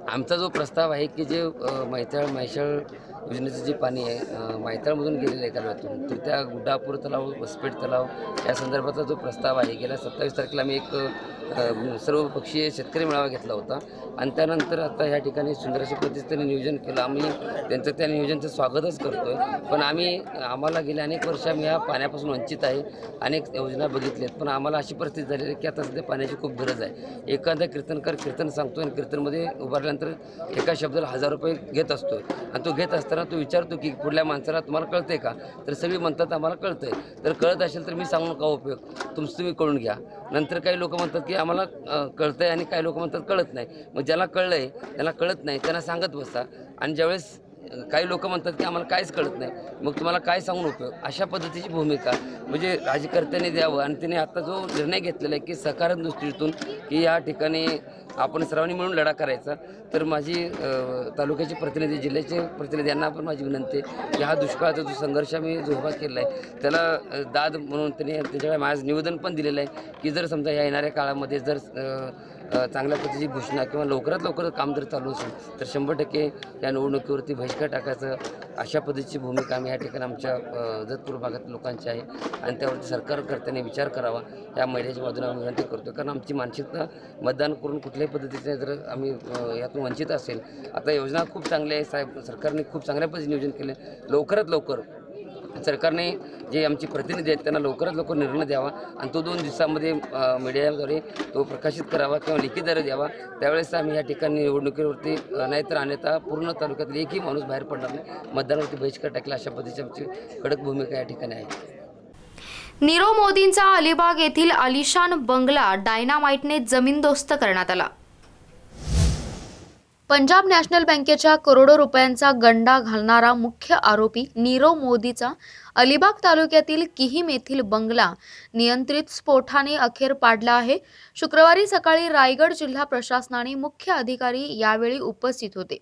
आमचा जो प्रस्ताव आहे की जे म्हैसाळ योजनेचं जे पाणी आहे मैताळमधून गेलेलं आहे कालव्यातून, तर त्या गुड्डापूर तलाव, वसपेठ तलाव या संदर्भाचा जो प्रस्ताव आहे, गेल्या 27 तारखेला आम्ही एक सर्वपक्षीय शेतकरी मेळावा घेतला होता आणि त्यानंतर आता ह्या ठिकाणी सुंदर अशा पद्धतीने नियोजन केलं. आम्ही त्यांचं त्या नियोजनचं स्वागतच करतो आहे. पण आम्हाला गेल्या अनेक वर्ष आम्ही ह्या पाण्यापासून वंचित आहे. अनेक योजना बघितल्यात, पण आम्हाला अशी परिस्थिती झालेली आहे की आता सध्या पाण्याची खूप गरज आहे. एखादा कीर्तनकार कीर्तन सांगतो आणि कीर्तनमध्ये उभारल्यानंतर एका शब्दाला 1000 रुपये घेत असतो आणि तो घेत असताना तो विचारतो की पुढल्या माणसाला तुम्हाला कळतंय का, तर सगळी म्हणतात आम्हाला कळतंय. तर कळत असेल तर मी सांगून का उपयोग, तुम्ही कळून घ्या. नंतर काही लोक म्हणतात की आम्हाला कळतंय आणि काही लोक म्हणतात कळत नाही. मग ज्याला कळलंय त्याला कळत नाही त्यांना सांगत बसता. आणि ज्यावेळेस काही लोक म्हणतात की आम्हाला काहीच कळत नाही, मग तुम्हाला काय सांगून उपयोग, अशा पद्धतीची भूमिका म्हणजे राज्यकर्त्यांनी द्यावं. आणि तिने आता जो निर्णय घेतलेला आहे की सकारात्मक दृष्टीतून की या ठिकाणी आपण सर्वांनी मिळून लढा करायचा, तर माझी तालुक्याचे प्रतिनिधी, जिल्ह्याचे प्रतिनिधी यांना पण माझी विनंती आहे की हा दुष्काळाचा जो संघर्ष आम्ही जो उभा केला आहे त्याला दाद म्हणून त्यांनी त्याच्याकडे माझं निवेदन पण दिलेलं आहे की जर समजा या येणाऱ्या काळामध्ये जर चांगल्या पद्धतीची घोषणा किंवा लवकरात लवकर काम जर चालू असेल तर 100% या निवडणुकीवरती बहिष्कार टाकायचं, अशा पद्धतीची भूमिका आम्ही या ठिकाणी आमच्या जतपूर भागातील लोकांची आहे. आणि त्यावरती सरकारकर्त्यांनी विचार करावा या महिलेच्या बाजूने आम्ही विनंती करतो. कारण आमची मानसिकता मतदान करून कुठल्याही पद्धतीचे जर आम्ही यातून वंचित असेल. आता योजना खूप चांगली आहे साहेब, सरकारने खूप चांगल्या पद्धतीने नियोजन केले. लवकरात लवकर सरकारने जे आमचे प्रतिनिधी आहेत त्यांना लवकरात लवकर निर्णय द्यावा आणि तो 2 दिवसामध्ये मीडियाद्वारे तो प्रकाशित करावा किंवा लिखितद्वारे द्यावा. त्यावेळेस आम्ही या ठिकाणी निवडणुकीवरती नाहीतर अन्यथा पूर्ण तालुक्यातील एकही माणूस बाहेर पडणार नाही, मतदानावरती बहिष्कार टाकला, अशा पद्धतीची आमची कडक भूमिका या ठिकाणी आहे.
नीरव मोदींचा अलिबाग येथील आलिशान बंगला डायनामाइटने जमीनदोस्त करण्यात आला. पंजाब नॅशनल बँकेच्या करोडो रुपयांचा गंडा घालणारा मुख्य आरोपी नीरव मोदीचा अलिबाग तालुक्यातील किहीम येथील बंगला नियंत्रित स्फोटाने अखेर पाडला आहे. शुक्रवारी सकाळी रायगड जिल्हा प्रशासनाने मुख्य अधिकारी यावेळी उपस्थित होते.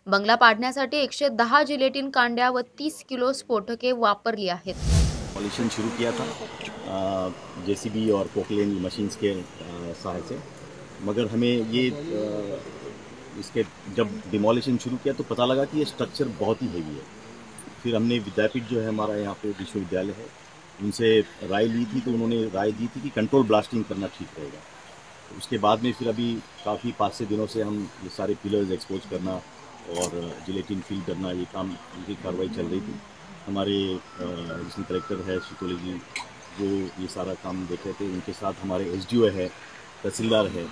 बंगला पाडण्यासाठी 110 जिलेटिन कांड्या व 30 किलो स्फोटके वापरली आहेत.
डिमोलिशन शुरू किया था जेसीबी और पोकलेन मशीन्स के सहायता से, मगर हमें ये इसके जब डिमोलिशन शुरू किया तो पता लगा कि ये स्ट्रक्चर बहुत ही हेवी है. फिर हमने विद्यापीठ जो है हमारा यहाँ पे विश्वविद्यालय है, उनसे राय ली थी, तो उन्होंने राय दी थी कि कंट्रोल ब्लास्टिंग करना ठीक रहेगा. उसके बाद में फिर अभी काफ़ी 5-6 दिनों से हम ये सारे पिलर्स एक्सपोज करना और जिलेटिन फिल करना, ये काम उनकी कार्रवाई चल रही थी. हमारे एडिशनल कलेक्टर है शितोली जी, वो ये सारा काम देख रहे थे. उनके साथ हमारे SDO है, तहसीलदार है,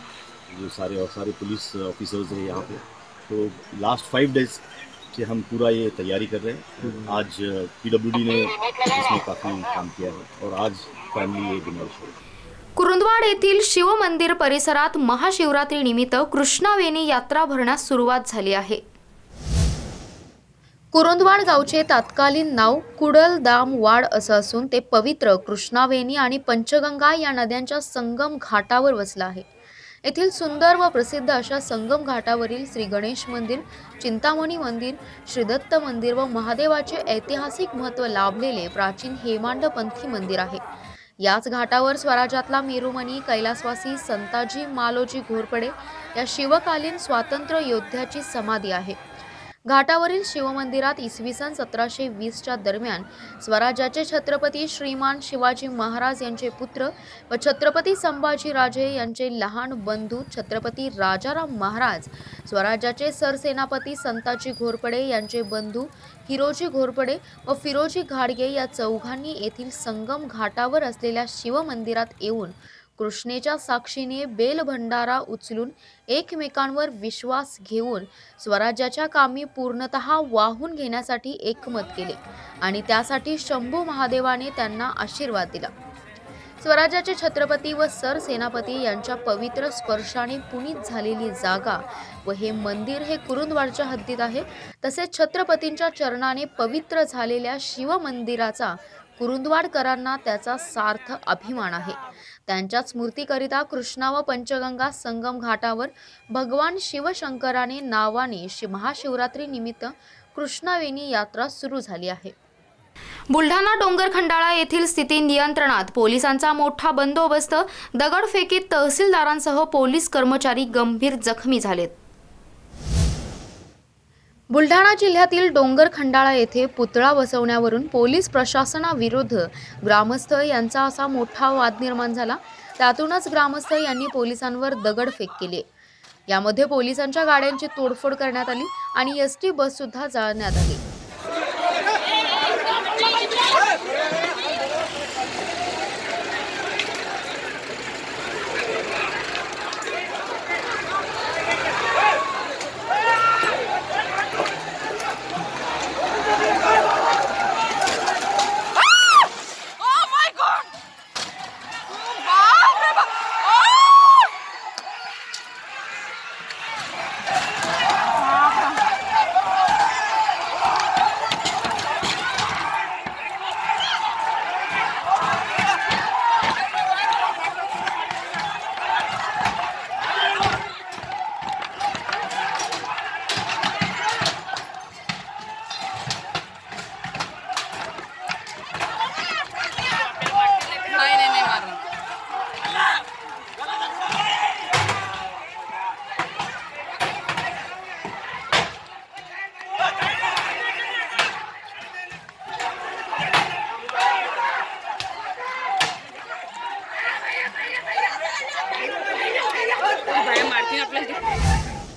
जो सारे पुलिस ऑफिसर्स हैं यहाँ पे. तो लास्ट 5 डेज से हम पूरा ये तैयारी कर रहे हैं। आज PWD ने इसमें काफ़ी काम किया है और आज फाइनली ये डिमोलिश हो।
कुरुंदवाड येथील शिव मंदिर परिसरात महाशिवरात्री निमित्त कृष्णावेणी यात्रा भरण्यास सुरुवात झाली आहे। कुरुंदवाड गावचे तत्कालीन नाव कुडलदामवाड असं असून ते पवित्र कृष्णावेणी आणि पंचगंगा या नद्यांच्या संगम घाटावर वसलं आहे। येथील सुंदर व प्रसिद्ध अशा संगम घाटावरील श्री गणेश मंदिर, चिंतामणी मंदिर, श्री दत्त मंदिर व महादेवाचे ऐतिहासिक महत्त्व लाभलेले प्राचीन हेमांडपंथी मंदिर आहे। याच घाटावर स्वराज्यातला मेरुमणी कैलासवासी संताजी मालोजी घोरपडे या शिवकालीन स्वातंत्र्य योद्ध्याची समाधी आहे। घाटावरील शिवमंदिरात इसवी सन 1720च्या दरम्यान स्वराज्याचे छत्रपती श्रीमान शिवाजी महाराज यांचे पुत्र व छत्रपती संभाजीराजे यांचे लहान बंधू छत्रपती राजाराम महाराज, स्वराज्याचे सरसेनापती संताजी घोरपडे यांचे बंधू हिरोजी घोरपडे व फिरोजी घाडगे या चौघांनी येथील संगम घाटावर असलेल्या शिवमंदिरात येऊन कृष्णेच्या साक्षीने बेलभंडारा उचलून एकमेकांवर विश्वास घेऊन स्वराज्याच्या कामी पूर्णतः वाहून घेण्यासाठी एकमत केले आणि त्यासाठी शंभू महादेवाने त्यांना आशीर्वाद दिला। स्वराज्याचे छत्रपती व सरसेनापती यांच्या पवित्र स्पर्शाने पुनीत झालेली जागा व हे मंदिर हे कुरुंदवाडच्या हद्दीत आहे। तसेच छत्रपतींच्या चरणाने पवित्र झालेल्या शिवमंदिराचा कुरुंदवाडकरांना त्याचा सार्थ अभिमान आहे। त्यांच्या स्मृतीकरिता कृष्णा व पंचगंगा संगम घाटावर भगवान शिवशंकराने नावाने महाशिवरात्री निमित्त कृष्णावेणी यात्रा सुरू झाली आहे। बुलढाणा डोंगर खंडाळा येथील स्थिती नियंत्रणात पोलिसांचा मोठा बंदोबस्त, दगडफेकीत तहसीलदारांसह पोलीस कर्मचारी गंभीर जखमी झालेत। बुलढाणा जिल्ह्यातील डोंगर खंडाळा येथे पुतळा बसवण्यावरून पोलीस प्रशासनाविरुद्ध ग्रामस्थ यांचा असा मोठा वाद निर्माण झाला। त्यातूनच ग्रामस्थ यांनी पोलिसांवर दगडफेक केली। यामध्ये पोलिसांच्या गाड्यांची तोडफोड करण्यात आली आणि एसटी बस सुद्धा जाळण्यात आली।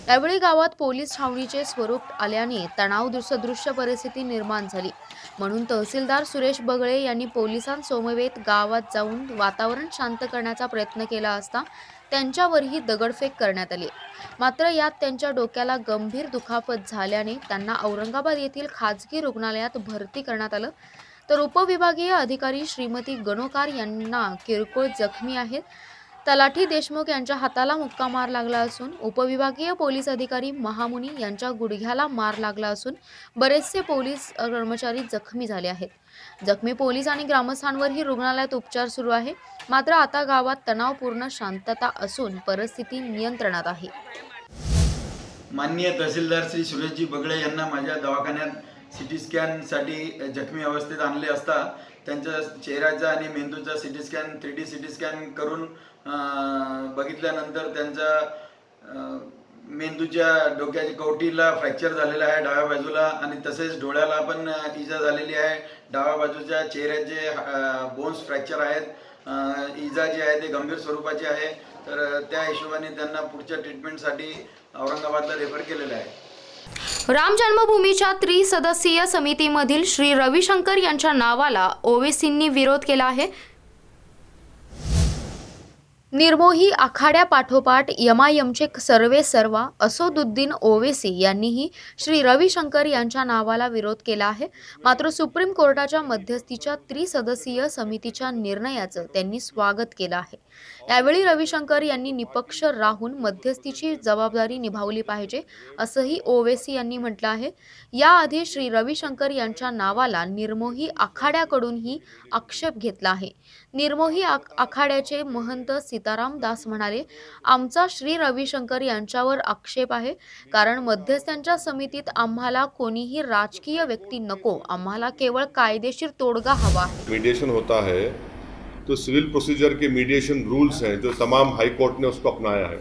यावेळी गावात पोलीस छावणीचे स्वरूप आल्याने तणाव सदृश्य परिस्थिती निर्माण झाली। म्हणून तहसीलदार सुरेश बगळे यांनी पोलिसांसमवेत गावात जाऊन वातावरण शांत करण्याचा प्रयत्न केला असता त्यांच्यावरही दगडफेक करण्यात आली। मात्र यात त्यांच्या डोक्याला गंभीर दुखापत झाल्याने त्यांना औरंगाबाद येथील खाजगी रुग्णालयात भरती करण्यात आलं। तर उपविभागीय अधिकारी श्रीमती गणोकार यांना किरकोळ जखमी आहेत। तलाठी देशमुख यांच्या हाताला मुक्का मार लागला असून उपविभागीय पोलीस अधिकारी महामुनी यांच्या गुडघ्याला मार लागला असून बरेचसे पोलीस कर्मचारी जखमी झाले आहेत। जखमी पोलीस आणि ग्रामस्थांवरही रुग्णालयात उपचार सुरू आहे। मात्र आता गावात तणावपूर्ण शांतता असून परिस्थिती नियंत्रणात आहे।
माननीय तहसीलदार श्री सुरेशजी बगळे यांना माझ्या दवाखान्यात सिटी स्कॅनसाठी जखमी अवस्थेत आणले असता त्यांच्या चेहऱ्याचा आणि मेंदूचा CT scan 3D CT scan करून बघितल्यानंतर त्यांचा मेंदूच्या डोक्याच्या कवटीला फ्रॅक्चर झालेला आहे डाव्या बाजूला आणि तसेच डोळ्याला पण इजा झालेली आहे। डाव्या बाजूच्या चेहऱ्याचे बोन्स फ्रॅक्चर आहेत। इजा जी आहे ते गंभीर स्वरूपाची आहे। तर त्या हिशोबाने त्यांना पुढच्या ट्रीटमेंटसाठी औरंगाबादला रेफर केलेलं आहे।
राम जन्मभूमीच्या त्रिसदस्यीय समितीमधील श्री रविशंकर यांच्या नावाला ओवेसींनी विरोध केला आहे। निर्मोही आखाड्यापाठोपाठ एमआयएमचे सर्वेसर्वा असदुद्दीन ओवेसी यांनीही श्री रविशंकर यांच्या नावाला विरोध केला आहे. मात्र सुप्रीम कोर्टाच्या मध्यस्थीच्या त्रिसदस्यीय समितीच्या निर्णयाचं त्यांनी स्वागत केलं आहे. यावेळी रविशंकर यांनी निपक्ष राहून मध्यस्थीची जबाबदारी निभावली पाहिजे असंही ओवेसी यांनी म्हटलं आहे. याआधी श्री रविशंकर यांच्या नावाला निर्मोही आखाड्याकडूनही आक्षेप घेतला आहे. निर्मोही आखाड्याचे महंत सीताराम दास म्हणाले, आमचा श्री रविशंकर यांच्यावर आक्षेप आहे, कारण मध्यस्थांच्या समितीत आम्हाला कोणीही राजकीय व्यक्ती नको, आम्हाला केवळ कायदेशीर तोडगा हवा आहे.
मीडिएशन होता है तो सिविल प्रोसीजर के मीडिएशन रूल्स हैं जो तमाम हाई कोर्ट ने उसको अपनाया है.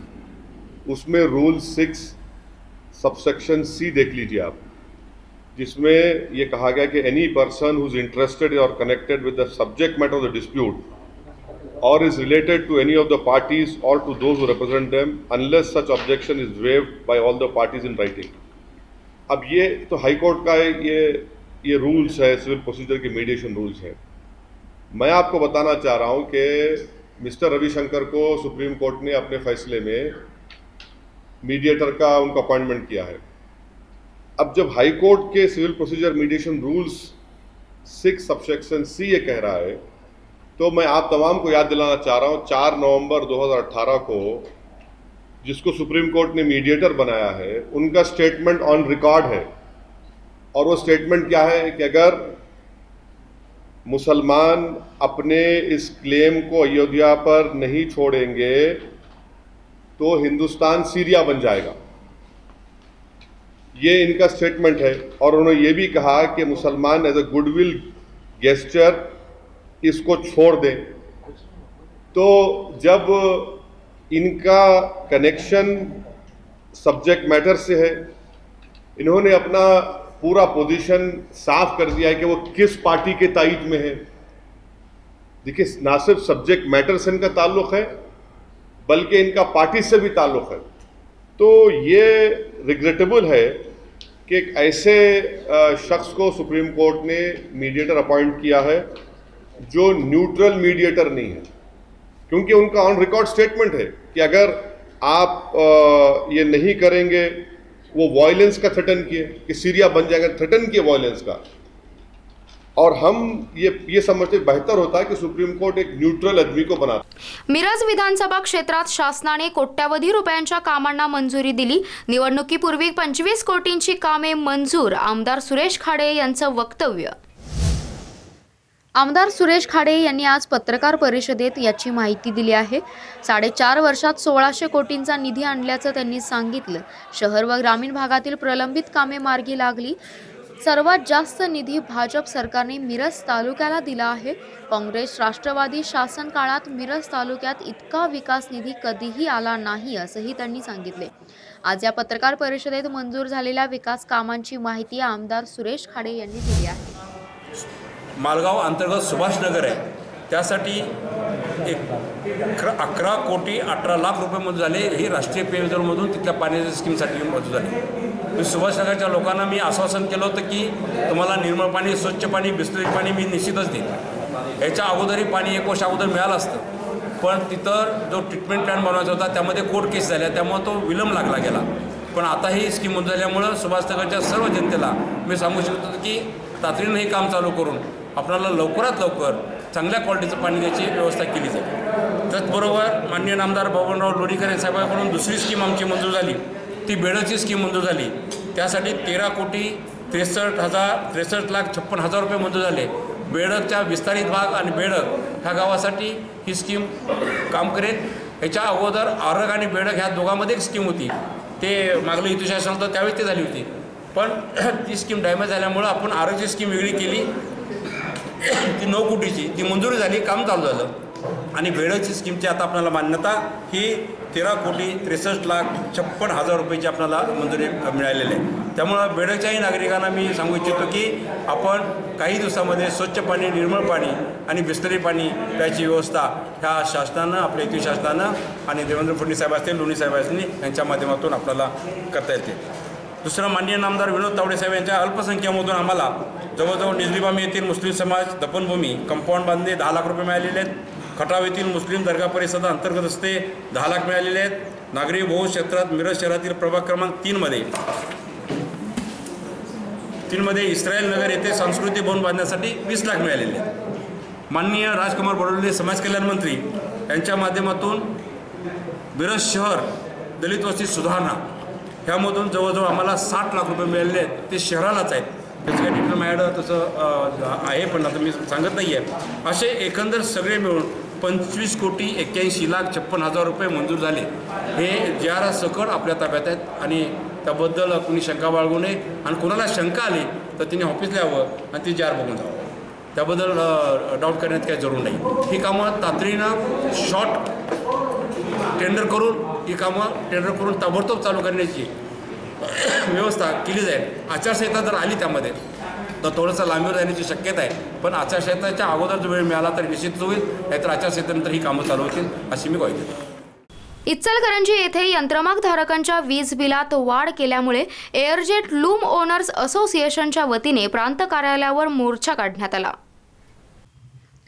उसमें रूल 6 सबसेक्शन सी देख लीजिए आप, जिसमें ये कहा गया कि any person who is interested और connected with the subject matter of the dispute और is related to any of the parties और to those who represent them unless such objection is waived by all the parties in writing. अब ये तो हाई कोर्ट का ये रूल्स है, सिविल प्रोसीजर के मीडिएशन रूल्स हैं. मैं आपको बताना चाह रहा हूं कि मिस्टर रविशंकर को सुप्रीम कोर्ट ने अपने फैसले में मीडिएटर का उनका अपॉइंटमेंट किया है. अब जब हाई कोर्ट के civil procedure mediation rules 6 subsection C ये कह रहा है, तो मैं आप तमाम को याद दिलाना चाह रहा हूं 4 नवंबर 2018 को जिसको सुप्रीम कोर्ट ने मीडिएटर बनाया है, उनका स्टेटमेंट ऑन रिकॉर्ड है. और वो स्टेटमेंट क्या है कि अगर मुसलमान अपने इस क्लेम को अयोध्या पर नहीं छोड़ेंगे तो हिंदुस्तान सीरिया बन जाएगा. ये इनका स्टेटमेंट है. और उन्होंने ये भी कहा कि मुसलमान एज अ गुडविल गेस्चर इसको छोड़ दें. तो जब इनका कनेक्शन सब्जेक्ट मैटर से है, इन्होंने अपना पूरा पोजीशन साफ कर दिया है कि वो किस पार्टी के तायद में है. देखिए, ना सिर्फ सब्जेक्ट मैटर से इनका ताल्लुक है बल्कि इनका पार्टी से भी ताल्लुक है. तो ये रिग्रेटेबल है कि एक ऐसे शख्स को सुप्रीम कोर्ट ने मीडिएटर अपॉइंट किया है जो न्यूट्रल मीडिएटर नहीं है, क्योंकि उनका ऑन रिकॉर्ड स्टेटमेंट है कि अगर आप ये नहीं करेंगे, वो वायलेंस का थ्रेटन किए कि सीरिया बन जाएगा, थ्रेटन किए वायलेंस का. और हम ये समझते बेहतर होता है कि सुप्रीम कोर्ट एक न्यूट्रल आदमी को बना.
मिरज विधानसभा क्षेत्रात शासनाने कोट्यावधी रुपयांच्या कामांना मंजुरी दिली. निवडणुकीपूर्वी 25 कोटींची कामे मंजूर. आमदार सुरेश खाडे यांचं वक्तव्य. आमदार सुरेश खाडे यांनी आज पत्रकार परिषदेत याची माहिती दिली आहे. 4.5 वर्षात 1600 कोटींचा निधी आणल्याचं त्यांनी सांगितलं. शहर व ग्रामीण भागातील प्रलंबित कामे मार्गी लागली. सर्वात जास्त निधी भाजप सरकारने मिरज तालुक्याला दिला आहे. काँग्रेस राष्ट्रवादी शासन काळात मिरज तालुक्यात इतका विकास निधी कधीही आला नाही असंही त्यांनी सांगितले. आज या पत्रकार परिषदेत मंजूर झालेल्या विकास कामांची माहिती आमदार सुरेश खाडे यांनी दिली आहे.
मालगाव अंतर्गत सुभाषनगर आहे, त्यासाठी 11 कोटी 18 लाख रुपये मंजूर झाले. ही राष्ट्रीय पेयजलमधून तिथल्या पाण्याच्या स्कीमसाठी मंजूर झाली. मी सुभाषनगरच्या लोकांना मी आश्वासन केलं होतं की तुम्हाला निर्मळ पाणी, स्वच्छ पाणी, बिस्लरी पाणी मी निश्चितच देईन. याच्या अगोदरही पाणी 1 वर्ष अगोदर मिळालं असतं, पण तिथं जो ट्रीटमेंट प्लॅन बनवायचा होता त्यामध्ये कोर्ट केस झाल्या, त्यामुळे तो विलंब लागला गेला. पण आता ही स्कीम मंजूर झाल्यामुळं सुभाषनगरच्या सर्व जनतेला मी सांगू शकतो की तातडीनं हे काम चालू करून आपल्याला लवकरात लवकर चांगल्या क्वालिटीचं पाणी द्यायची व्यवस्था केली जाईल. त्याचबरोबर माननीय नामदार बबनराव लोणीकर साहेबांकडून दुसरी स्कीम आमची मंजूर झाली, ती बेडकची स्कीम मंजूर झाली. त्यासाठी 13 कोटी 63 लाख 56 हजार रुपये मंजूर झाले. बेडकच्या विस्तारित भाग आणि बेडक ह्या गावासाठी ही स्कीम काम करेल. ह्याच्या अगोदर आरग आणि बेडक ह्या दोघांमध्ये एक स्कीम होती, ते मागलं युती शासन होतं त्यावेळी ती झाली होती, पण ती स्कीम डॅमेज झाल्यामुळं आपण आरगची स्कीम वेगळी केली. ती 9 कोटीची ती मंजुरी झाली, काम चालू झालं. आणि बेडकची स्कीमची आता आपल्याला मान्यता ही 13 कोटी 63 लाख 56 हजार रुपयाची आपल्याला मंजुरी मिळालेली आहे. त्यामुळं बेडकच्याही नागरिकांना मी सांगू इच्छितो की आपण काही दिवसामध्ये स्वच्छ पाणी, निर्मळ पाणी आणि बिस्लरी पाणी प्यायची व्यवस्था ह्या शासनानं, आपल्या युती शासनानं आणि देवेंद्र फडणवीस साहेब असतील, लोणी साहेब असतील यांच्या माध्यमातून आपल्याला करता येते. दुसरं माननीय नामदार विनोद तावडे साहेब यांच्या अल्पसंख्यामधून आम्हाला जवळजवळ निजलीबामी येथील मुस्लिम समाज दफनभूमी कंपाऊंड बांधणे 10 लाख रुपये मिळालेले आहेत. खटाव येथील मुस्लिम दर्गा परिषदा अंतर्गत रस्ते 10 लाख मिळालेले आहेत. नागरी बहुल क्षेत्रात मिरज शहरातील प्रभाग क्रमांक 3 मध्ये इस्रायल नगर येथे सांस्कृतिक भवन बांधण्यासाठी 20 लाख मिळालेले आहेत. माननीय राजकुमार बडोले समाज कल्याण मंत्री यांच्या माध्यमातून मिरज शहर दलित वस्ती सुधारणा ह्यामधून जवळजवळ आम्हाला 60 लाख रुपये मिळालेले आहेत. ते शहरालाच आहेत. त्याचं काही डिटेल माझ्याकडं तसं आहे, पण आता मी सांगत नाही आहे. असे एकंदर सगळे मिळून 25,81,56,56,000 रुपये मंजूर झाले. हे JR सकट आपल्या ताब्यात आहेत आणि त्याबद्दल कुणी शंका बाळगू नये आणि कोणाला शंका आली तर तिने ऑफिसला यावं आणि ती JR बघून जावं. त्याबद्दल डाऊट करण्यात काही जरूर नाही. ही कामं तातडीनं शॉर्ट टेंडर करून ताबडतोब चालू करण्याची व्यवस्था केली जाईल. आचारसंहिता जर आली त्यामध्ये तर थोडंसं लांबीवर जाण्याची शक्यता आहे, पण आचारसंहितेच्या अगोदर जो वेळ मिळाला तर निश्चित होईल, नाहीतर आचारसंहितेनंतर ही कामं चालू होतील अशी मी ग्वाही देतो.
इचलकरंजी येथे यंत्रमाग धारकांच्या वीज बिलात वाढ केल्यामुळे एअरजेट लूम ओनर्स असोसिएशनच्या वतीने प्रांत कार्यालयावर मोर्चा काढण्यात आला.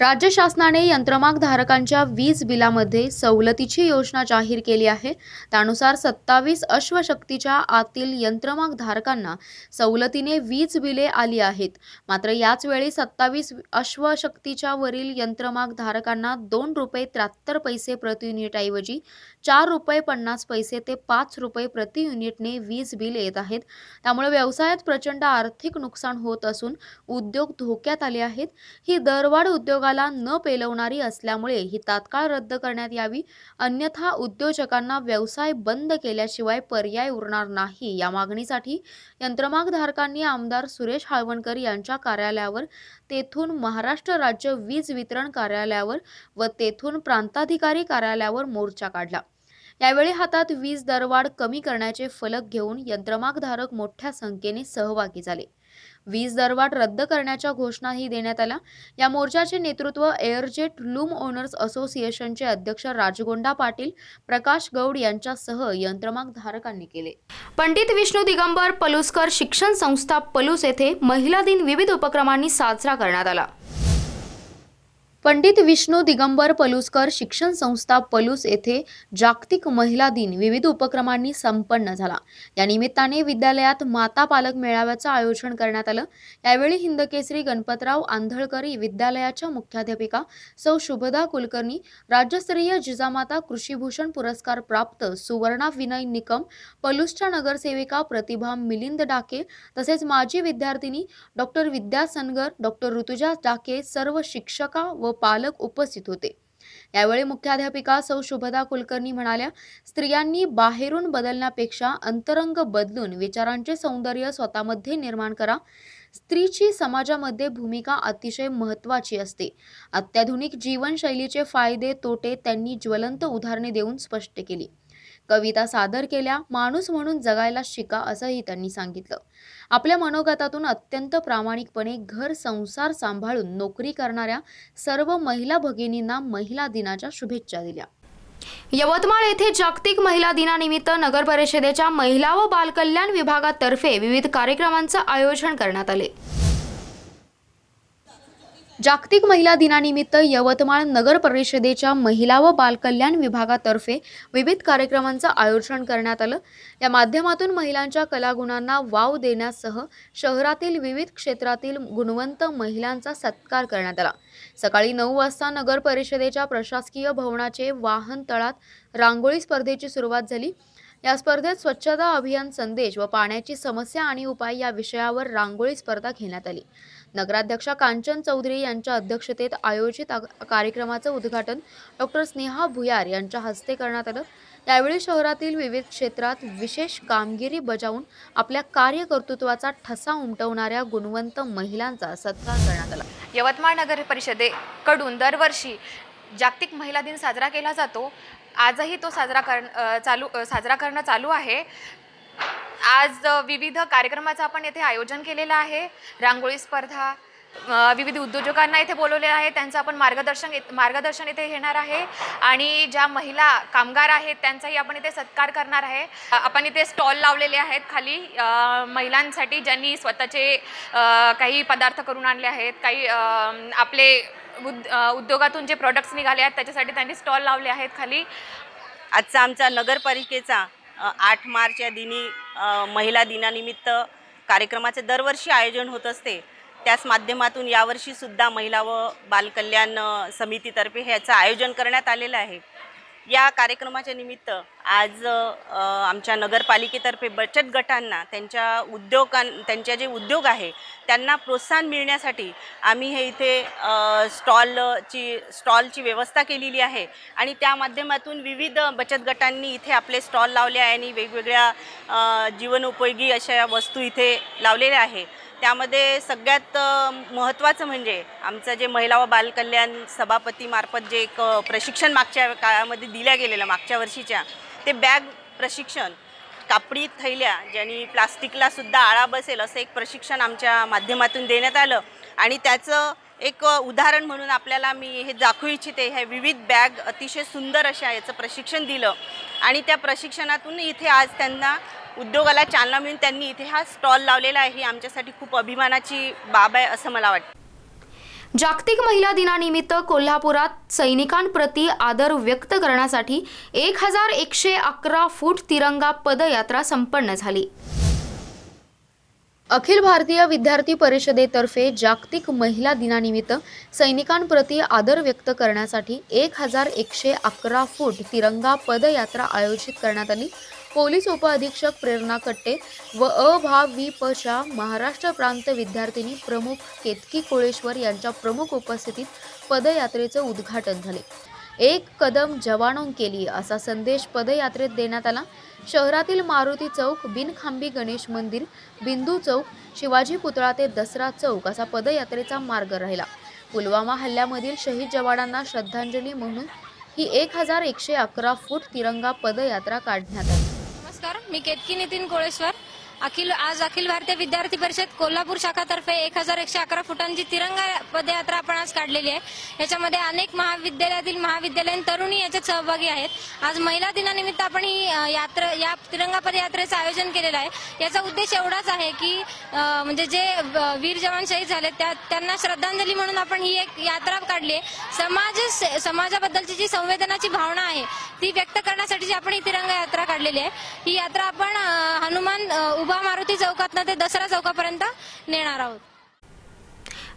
राज्य शासनाने यंत्रमाग धारकांच्या वीज बिलामध्ये सवलतीची योजना जाहीर केली आहे. त्यानुसार 27 अश्वशक्तीच्या आतील यंत्रमाग धारकांना सवलतीने वीज बिले आली आहेत. मात्र याच वेळी 27 अश्वशक्तीच्या वरील यंत्रमाग धारकांना ₹2.73 प्रति युनिट ऐवजी ₹4.50 ते ₹5 प्रति युनिटने वीज बिल येत आहेत. त्यामुळे व्यवसायात प्रचंड आर्थिक नुकसान होत असून उद्योग धोक्यात आले आहेत. ही दरवाढ उद्योगाला न पेलवणारी असल्यामुळे ही तात्काळ रद्द करण्यात यावी, अन्यथा उद्योजकांना व्यवसाय बंद केल्याशिवाय पर्याय उरणार नाही. या मागणीसाठी यंत्रमाग धारकांनी आमदार सुरेश हाळवणकर यांच्या कार्यालयावर, तेथून महाराष्ट्र राज्य वीज वितरण कार्यालयावर व तेथून प्रांताधिकारी कार्यालयावर मोर्चा काढला. यावेळी हातात वीज दरवाढ कमी करण्याचे फलक घेऊन यंत्रमाग धारक मोठ्या संख्येने सहभागी झाले. वीज दरवाढ रद्द करण्याच्या घोषणाही देण्यात आल्या. या मोर्चाचे नेतृत्व एअरजेट लूम ओनर्स असोसिएशनचे अध्यक्ष राजगोंडा पाटील, प्रकाश गौड यांच्यासह यंत्रमाग धारकांनी केले. पंडित विष्णू दिगंबर पलुसकर शिक्षण संस्था पलूस येथे महिला दिन विविध उपक्रमांनी साजरा करण्यात आला. पंडित विष्णू दिगंबर पलुसकर शिक्षण संस्था पलूस येथे जागतिक महिला दिन विविध उपक्रमांनी संपन्न झाला. या निमित्ताने विद्यालयात माता पालक मेळाव्याचं आयोजन करण्यात आलं. यावेळी हिंदकेसरी गणपतराव आंधळकर विद्यालयाच्या मुख्याध्यापिका सौ शुभदा कुलकर्णी, राज्यस्तरीय जिजामाता कृषीभूषण पुरस्कार प्राप्त सुवर्णा विनय निकम, पलूसच्या नगरसेविका प्रतिभा मिलिंद डाके तसेच माजी विद्यार्थिनी डॉक्टर विद्या सनगर, डॉक्टर ऋतुजा डाके, सर्व शिक्षका व पालक उपस्थित होते. यावेळी मुख्याध्यापिका सौ शुभदा कुलकर्णी म्हणाल्या, स्त्रियांनी बाहेरून बदलण्यापेक्षा अंतरंग बदलून विचारांचे सौंदर्य स्वतःमध्ये निर्माण करा. स्त्रीची समाजामध्ये भूमिका अतिशय महत्त्वाची असते. अत्याधुनिक जीवनशैलीचे फायदे तोटे त्यांनी ज्वलंत उदाहरणे देऊन स्पष्ट केली. कविता सादर केल्या. माणूस म्हणून जगायला शिका असंही त्यांनी सांगितलं. आपल्या मनोगतातून अत्यंत प्रामाणिकपणे घर संसार सांभाळून नोकरी करणाऱ्या सर्व महिला भगिनींना महिला दिनाच्या शुभेच्छा दिल्या. यवतमाळ येथे जागतिक महिला दिनानिमित्त नगर परिषदेच्या महिला व बालकल्याण विभागातर्फे विविध कार्यक्रमांचं आयोजन करण्यात आले. जागतिक महिला दिनानिमित्त यवतमाळ नगर परिषदेच्या महिला व बालकल्याण विभागातर्फे विविध कार्यक्रमांचं आयोजन करण्यात आलं. या माध्यमातून महिलांच्या कलागुणांना वाव देण्यासह शहरातील विविध क्षेत्रातील गुणवंत महिलांचा सत्कार करण्यात आला. सकाळी 9 वाजता नगर परिषदेच्या प्रशासकीय भवनाचे वाहन तळात रांगोळी स्पर्धेची सुरुवात झाली. या स्पर्धेत स्वच्छता अभियान संदेश व पाण्याची समस्या आणि उपाय या विषयावर रांगोळी स्पर्धा घेण्यात आली. नगराध्यक्षा कांचन चौधरी यांच्या अध्यक्षतेत आयोजित कार्यक्रमाचं उद्घाटन डॉक्टर स्नेहा भुयार यांच्या हस्ते करण्यात आलं. यावेळी शहरातील विविध क्षेत्रात विशेष कामगिरी बजावून आपल्या कार्यकर्तृत्वाचा ठसा उमटवणाऱ्या गुणवंत महिलांचा सत्कार करण्यात आला.
यवतमाळ नगर परिषदेकडून दरवर्षी जागतिक महिला दिन साजरा केला जातो. आजही तो साजरा करणं चालू आहे. आज विविध कार्यक्रमाचं आपण येथे आयोजन केलेलं आहे. रांगोळी स्पर्धा, विविध उद्योजकांना इथे बोलवले आहे, त्यांचं आपण मार्गदर्शन इथे घेणार आहे आणि ज्या महिला कामगार आहेत त्यांचाही आपण इथे सत्कार करणार आहे. आपण इथे स्टॉल लावलेले आहेत खाली महिलांसाठी, ज्यांनी स्वतःचे काही पदार्थ करून आणले आहेत, काही आपले उद्योगातून जे प्रोडक्ट्स निघाले आहेत त्याच्यासाठी त्यांनी स्टॉल लावले आहेत खाली.
आजचा आमचा नगरपालिकेचा 8 मार्च या दिनी महिला दिनानिमित्त कार्यक्रमाचे दरवर्षी आयोजन होत असते. त्याच माध्यमातून यावर्षीसुद्धा महिला व बालकल्याण समितीतर्फे ह्याचं आयोजन करण्यात आलेलं आहे. या कार्यक्रमाच्या निमित्त आज आमच्या नगरपालिकेतर्फे बचत गटांना त्यांच्या जे उद्योग आहे त्यांना प्रोत्साहन मिळण्यासाठी आम्ही हे इथे स्टॉलची व्यवस्था केलेली आहे आणि त्या माध्यमातून विविध बचत गटांनी इथे आपले स्टॉल लावले आहे आणि वेगवेगळ्या जीवनोपयोगी अशा वस्तू इथे लावलेल्या आहे. त्यामध्ये सगळ्यात महत्त्वाचं म्हणजे आमचं जे महिला व बालकल्याण सभापतीमार्फत जे एक प्रशिक्षण मागच्या काळामध्ये दिल्या गेलेलं मागच्या वर्षीच्या ते बॅग प्रशिक्षण, कापडी थैल्या ज्यांनी प्लास्टिकलासुद्धा आळा बसेल असं एक प्रशिक्षण आमच्या माध्यमातून देण्यात आलं आणि त्याचं एक उदाहरण म्हणून आपल्याला मी हे दाखवू इच्छिते. हे विविध बॅग अतिशय सुंदर अशा याचं प्रशिक्षण दिलं आणि त्या प्रशिक्षणातून इथे आज त्यांना उद्योगाला चालना मिळून त्यांनी इथे हा स्टॉल लावलेला आहे. ही आमच्यासाठी खूप अभिमानाची बाब आहे असं मला वाटतं.
जागतिक महिला दिनानिमित्त कोल्हापुरात सैनिकांप्रती आदर व्यक्त करण्यासाठी 1111 फूट तिरंगा पदयात्रा संपन्न झाली. अखिल भारतीय विद्यार्थी परिषदेतर्फे जागतिक महिला दिनानिमित्त सैनिकांप्रती आदर व्यक्त करण्यासाठी 1111 फूट तिरंगा पदयात्रा आयोजित करण्यात आली. पोलीस उपअधीक्षक प्रेरणा कट्टे व अभाविपच्या महाराष्ट्र प्रांत विद्यार्थिनी प्रमुख केतकी कोळेश्वर यांच्या प्रमुख उपस्थितीत पदयात्रेचं उद्घाटन झाले. एक कदम जवानों के लिए असा संदेश पदयात्रेत देण्यात आला. शहरातील मारुती चौक, बिनखांबी गणेश मंदिर, बिंदू चौक, शिवाजी पुतळा ते दसरा चौक असा पदयात्रेचा मार्ग राहिला. पुलवामा हल्ल्यामधील शहीद जवानांना श्रद्धांजली म्हणून ही 1111 फूट तिरंगा पदयात्रा काढण्यात आली.
नमस्कार, मी केतकी नितीन कोळेश्वर. आज अखिल भारतीय विद्यार्थी परिषद कोल्हापूर शाखातर्फे 1111 फुटांची तिरंगा पदयात्रा आपण आज काढलेली आहे. याच्यामध्ये अनेक महाविद्यालयीन तरुणी याच्यात सहभागी आहेत. आज महिला दिनानिमित्त आपण ही या तिरंगा पदयात्रेचं आयोजन केलेलं आहे. याचा उद्देश एवढाच आहे की म्हणजे जे वीर जवान शहीद झाले त्यांना श्रद्धांजली म्हणून आपण ही एक यात्रा काढली आहे. समाजाबद्दलची जी संवेदनाची भावना आहे ती व्यक्त करण्यासाठी आपण ही तिरंगा यात्रा काढलेली आहे. ही यात्रा आपण हनुमान उभा मारुती चौकातनं ते दसरा चौकापर्यंत नेणार आहोत.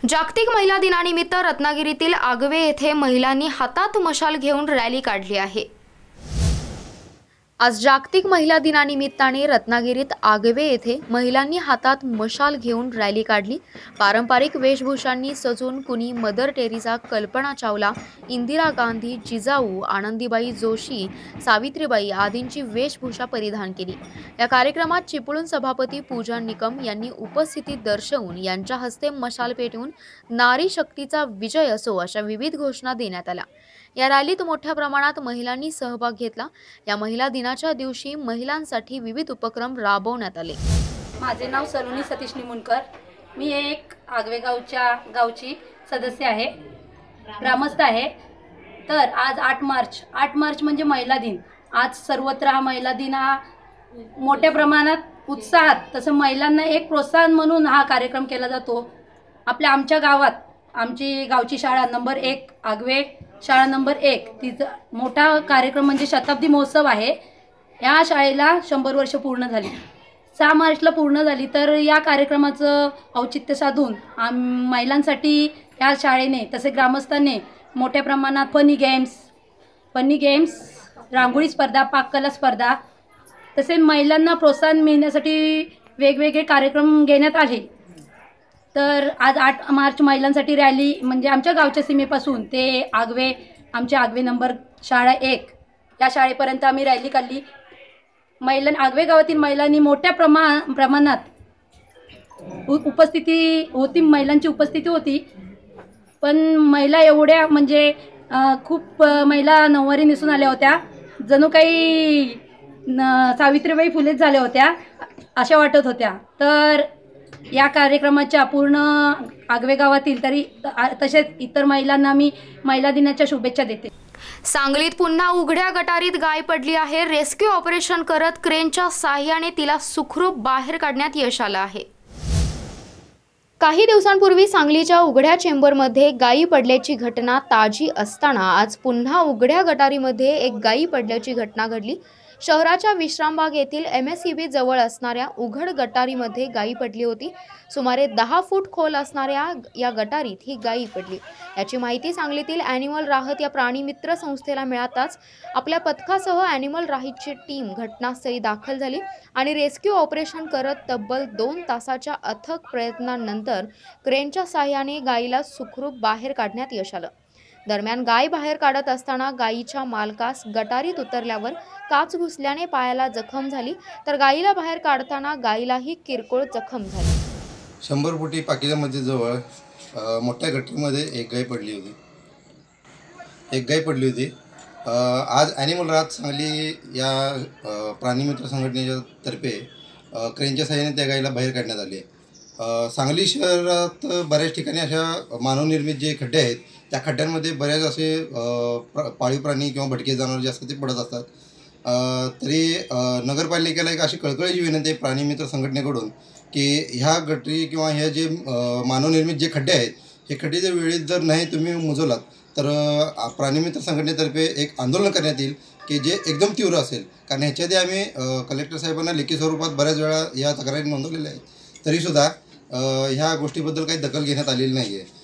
जागतिक महिला दिनानिमित्त रत्नागिरीतील आगवे येथे महिलांनी हातात मशाल घेऊन रॅली काढली आहे. आज जागतिक महिला दिनानिमित्ताने रत्नागिरीत आगवे येथे महिलांनी हातात मशाल घेऊन रॅली काढली. पारंपरिक वेशभूषांनी सजून कुणी मदर टेरेसा, कल्पना चावला, इंदिरा गांधी, जिजाऊ, आनंदीबाई जोशी, सावित्रीबाई आदींची वेशभूषा परिधान केली. या कार्यक्रमात चिपळूण सभापती पूजा निकम यांनी उपस्थिती दर्शवून यांच्या हस्ते मशाल पेटवून नारी शक्तीचा विजय असो अशा विविध घोषणा देण्यात आल्या. या रॅलीत मोठ्या प्रमाणात महिलांनी सहभाग घेतला. या महिला दिनाच्या दिवशी महिलांसाठी विविध उपक्रम राबवण्यात आले.
माझे नाव सलोनी सतीश निमुणकर. मी एक आगवे गावची सदस्य आहे, ग्रामस्थ आहे. तर आज 8 मार्च म्हणजे महिला दिन. आज सर्वत्र हा महिला दिन हा मोठ्या प्रमाणात उत्साहात तसं महिलांना एक प्रोत्साहन म्हणून हा कार्यक्रम केला जातो. आमच्या गावात आमची गावची शाळा नंबर 1 आगवे शाळा नंबर 1 तिचा मोठा कार्यक्रम म्हणजे शताब्दी महोत्सव आहे. या शाळेला 100 वर्ष पूर्ण झाली. 6 मार्चला पूर्ण झाली. तर या कार्यक्रमाचं औचित्य साधून महिलांसाठी या शाळेने तसे ग्रामस्थांनी मोठ्या प्रमाणात फनी गेम्स, रांगोळी स्पर्धा, पाककला स्पर्धा तसे महिलांना प्रोत्साहन मिळण्यासाठी वेगवेगळे कार्यक्रम घेण्यात आले. तर आज 8 मार्च महिलांसाठी रॅली म्हणजे आमच्या गावच्या सीमेपासून ते आमच्या आगवे नंबर शाळा 1 या शाळेपर्यंत आम्ही रॅली काढली. आगवे गावातील महिलांनी मोठ्या प्रमाणात महिलांची उपस्थिती होती. पण महिला एवढ्या म्हणजे खूप महिला नऊवारी नेसून आल्या होत्या, जणू काही सावित्रीबाई फुलेच झाल्या होत्या अशा वाटत होत्या. तर या कार्यक्रमाच्या पूर्ण आगवे गावातील तसेच इतर महिलांना मी महिला दिनाच्या शुभेच्छा देते.
सांगलीत पुन्हा उघड्या गटारीत गाय पडली आहे. रेस्क्यू ऑपरेशन करत क्रेनच्या साहाय्याने तिला सुखरूप बाहेर काढण्यात यश आलं आहे. काही दिवसांपूर्वी सांगलीच्या उघड्या चेंबरमध्ये गायी पडल्याची घटना ताजी असताना आज पुन्हा उघड्या गटारीमध्ये एक गायी पडल्याची घटना घडली. शहराच्या विश्रामबाग येथील MSEB जवळ असणाऱ्या उघड गटारीमध्ये गायी पडली होती. सुमारे 10 फूट खोल असणाऱ्या या गटारीत ही गायी पडली. याची माहिती सांगलीतील ॲनिमल राहत या प्राणीमित्र संस्थेला मिळताच आपल्या पथकासह ॲनिमल राहतची टीम घटनास्थळी दाखल झाली आणि रेस्क्यू ऑपरेशन करत तब्बल 2 तासाच्या अथक प्रयत्नांनंतर क्रेनच्या साहाय्याने गायीला सुखरूप बाहेर काढण्यात यश आलं. दरम्यान गाय बाहेर काढत असताना गायीच्या मालकास गटारीत उतरल्यावर काच घुसल्याने पायाला जखम झाली, तर गायीला बाहेर काढताना गायीलाही किरकोळ जखम झाली.
100 फुटी पाकिजामध्ये जवळ मोठ्या गटारीमध्ये एक गाय पडली होती. आज ॲनिमल राहत सांगली या प्राणीमित्र संघटनेच्या तर्फे क्रेनच्या साहाय्याने त्या गायीला बाहेर काढण्यात आली आहे. सांगली शहरात बऱ्याच ठिकाणी अशा मानवनिर्मित जे खड्डे आहेत त्या खड्ड्यांमध्ये बऱ्याच असे पाळीव प्राणी किंवा भटके जनावर जे असतात ते पडत असतात. तरी नगरपालिकेला एक अशी कळकळीची विनंती आहे प्राणीमित्र संघटनेकडून की ह्या गटारी किंवा ह्या जे मानवनिर्मित जे खड्डे आहेत हे खड्डे जर वेळेत जर नाही तुम्ही मुजवलात तर प्राणीमित्र संघटनेतर्फे एक आंदोलन करण्यात येईल की जे एकदम तीव्र असेल. कारण ह्याच्या आधी आम्ही कलेक्टर साहेबांना लेखी स्वरूपात बऱ्याच वेळा या तक्रारी नोंदवलेल्या आहेत, तरीसुद्धा ह्या गोष्टीबद्दल काही दखल घेण्यात आलेली नाही आहे.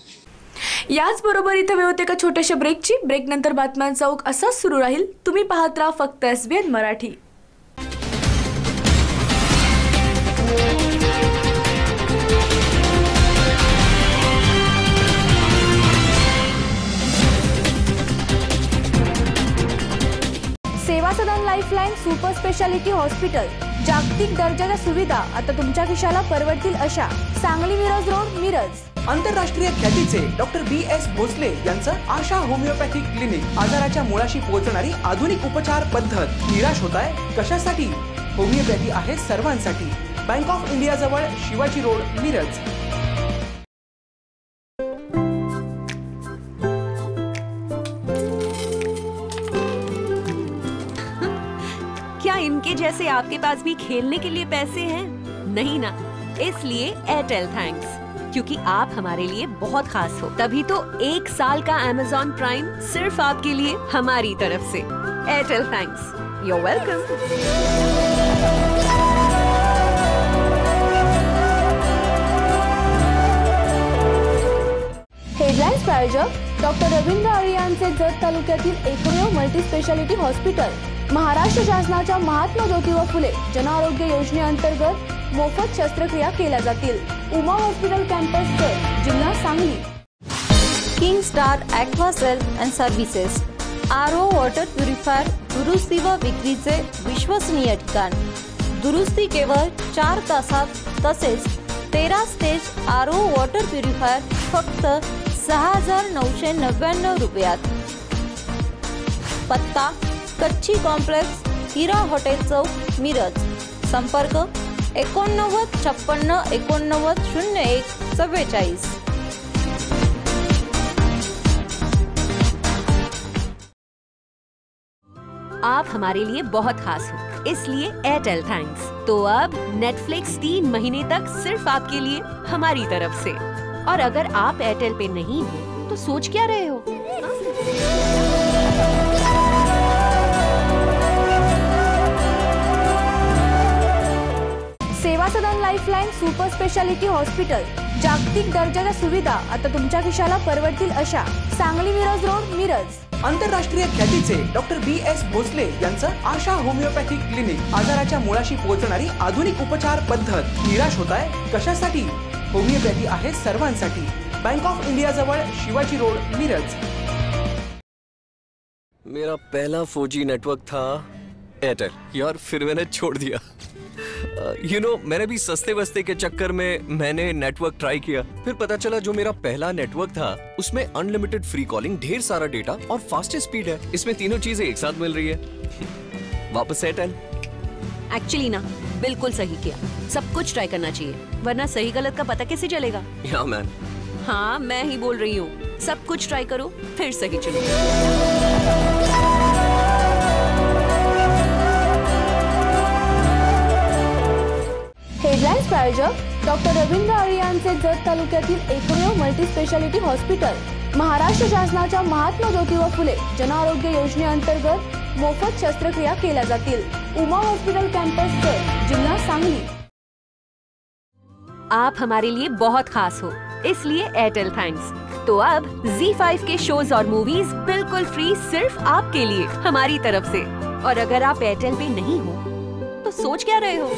याचबरोबर इथे वेळ होते का छोट्याशा ब्रेकची. ब्रेकनंतर बातम्यांचा ओघ असाच सुरू राहील. तुम्ही पाहत राहा फक्त SBN मराठी. सेवा सदन लाईफलाईन सुपर स्पेशालिटी हॉस्पिटल. जागतिक दर्जाच्या सुविधा आता तुमच्या खिशाला परवडतील अशा. सांगली मिरज रोड, मिरज.
आंतरराष्ट्रीय ख्यातीचे डॉक्टर BS भोसले यांचं आशा होमिओपॅथिक क्लिनिक. आजाराच्या मुळाशी पोहोचणारी आधुनिक उपचार पद्धत. निराश होताय कशासाठी? होमिओपॅथी आहे सर्वांसाठी. बँक ऑफ इंडिया जवळ, शिवाजी रोड, मिरज.
क्या इनके जैसे आपके पास भी खेलने के लिए पैसे हैं? नहीं ना, इसलिए एयरटेल थैंक्स, क्योंकि आप हमारे लिए बहुत खास हो. तभी तो 1 साल का Amazon प्राइम सिर्फ आपके लिए हमारी तरफ से. Airtel thanks, you're welcome.
Headlines प्रायोजक डॉक्टर रवींद्र आरे यांचे जत तालुक्यातील एकमेव मल्टी स्पेशालिटी हॉस्पिटल. महाराष्ट्र शासनाच्या महात्मा ज्योतिबा फुले जनआरोग्य योजनेअंतर्गत मोफत शस्त्रक्रिया केल्या जातील. उमा हॉस्पिटल कॅम्पस जत, जिल्हा Sangli.
King Star aquacel and services. RO water purifier दुरुस्ती व विक्रीचे विश्वसनीय ठिकाण. दुरुस्ती केवळ 4 तासात, तसेच 13 स्टेज RO वॉटर प्युरिफायर फक्त 6,999 रुपयात. पत्ता कच्ची कॉम्प्लेक्स, हिरा हॉटेल चौक, मिरज. संपर्क 89 56 89 01 44.
आप हमारे लिए बहुत खास हो, इसलिए एयरटेल थैंक्स. तो अब नेटफ्लिक्स 3 महीने तक सिर्फ आपके लिए हमारी तरफ से. और अगर आप एयरटेल पे नहीं हो तो सोच क्या रहे हो?
सेवा सदन लाईफलाईन सुपर स्पेशालिटी हॉस्पिटल. जागतिक दर्जाच्या सुविधा आता तुमच्या खिशाला परवडतील अशा. सांगली मिरज रोड, मिरज.
आंतरराष्ट्रीय ख्यातीचे डॉक्टर BS भोसले यांचं आशा होमिओपॅथिक क्लिनिक. आजाराच्या मुळाशी पोहोचणारी आधुनिक उपचार पद्धत. निराश होताय कशासाठी? होमिओपॅथी आहे सर्वांसाठी. बँक ऑफ इंडिया जवळ, शिवाजी रोड, मिरज.
मेरा पहला 4G नेटवर्क था एयरटेल यार, फिर मैंने छोड़ दिया. मैंने भी सस्ते वस्ते के चक्कर में मैंने नेटवर्क ट्राई किया. फिर पता चला जो मेरा पहला नेटवर्क था उसमें अनलिमिटेड फ्री कॉलिंग, ढेर सारा डेटा और फास्टेस्ट स्पीड है. इसमें तीनों चीजें एक साथ मिल रही है. वापस एयरटेल.
एक्चुअली ना बिल्कुल सही किया, सब कुछ ट्राई करना चाहिए, वरना सही गलत का पता कैसे चलेगा।
या मैन।
हाँ, मैं ही बोल रही हूँ, सब कुछ ट्राई करो फिर सही चुनो।
हेडलाईन्स प्रायोजक डॉक्टर रवींद्र आळे यांचे जत तालुक्यातील एकमेव मल्टीस्पेशालिटी हॉस्पिटल। महाराष्ट्र शासनाच्या महात्मा ज्योतिबा फुले जनआरोग्य योजनेअंतर्गत मोफत शस्त्रक्रिया केल्या जातील। उमा हॉस्पिटल कैंपस जत, जिल्हा सांगली।
आप हमारे लिए बहुत खास हो, इसलिए एयरटेल थैंक्स। तो अब ZEE5 के शोज और मूवीज बिल्कुल फ्री सिर्फ आपके लिए हमारी तरफ से। और अगर आप एयरटेल पे नहीं हो तो सोच क्या रहे हो?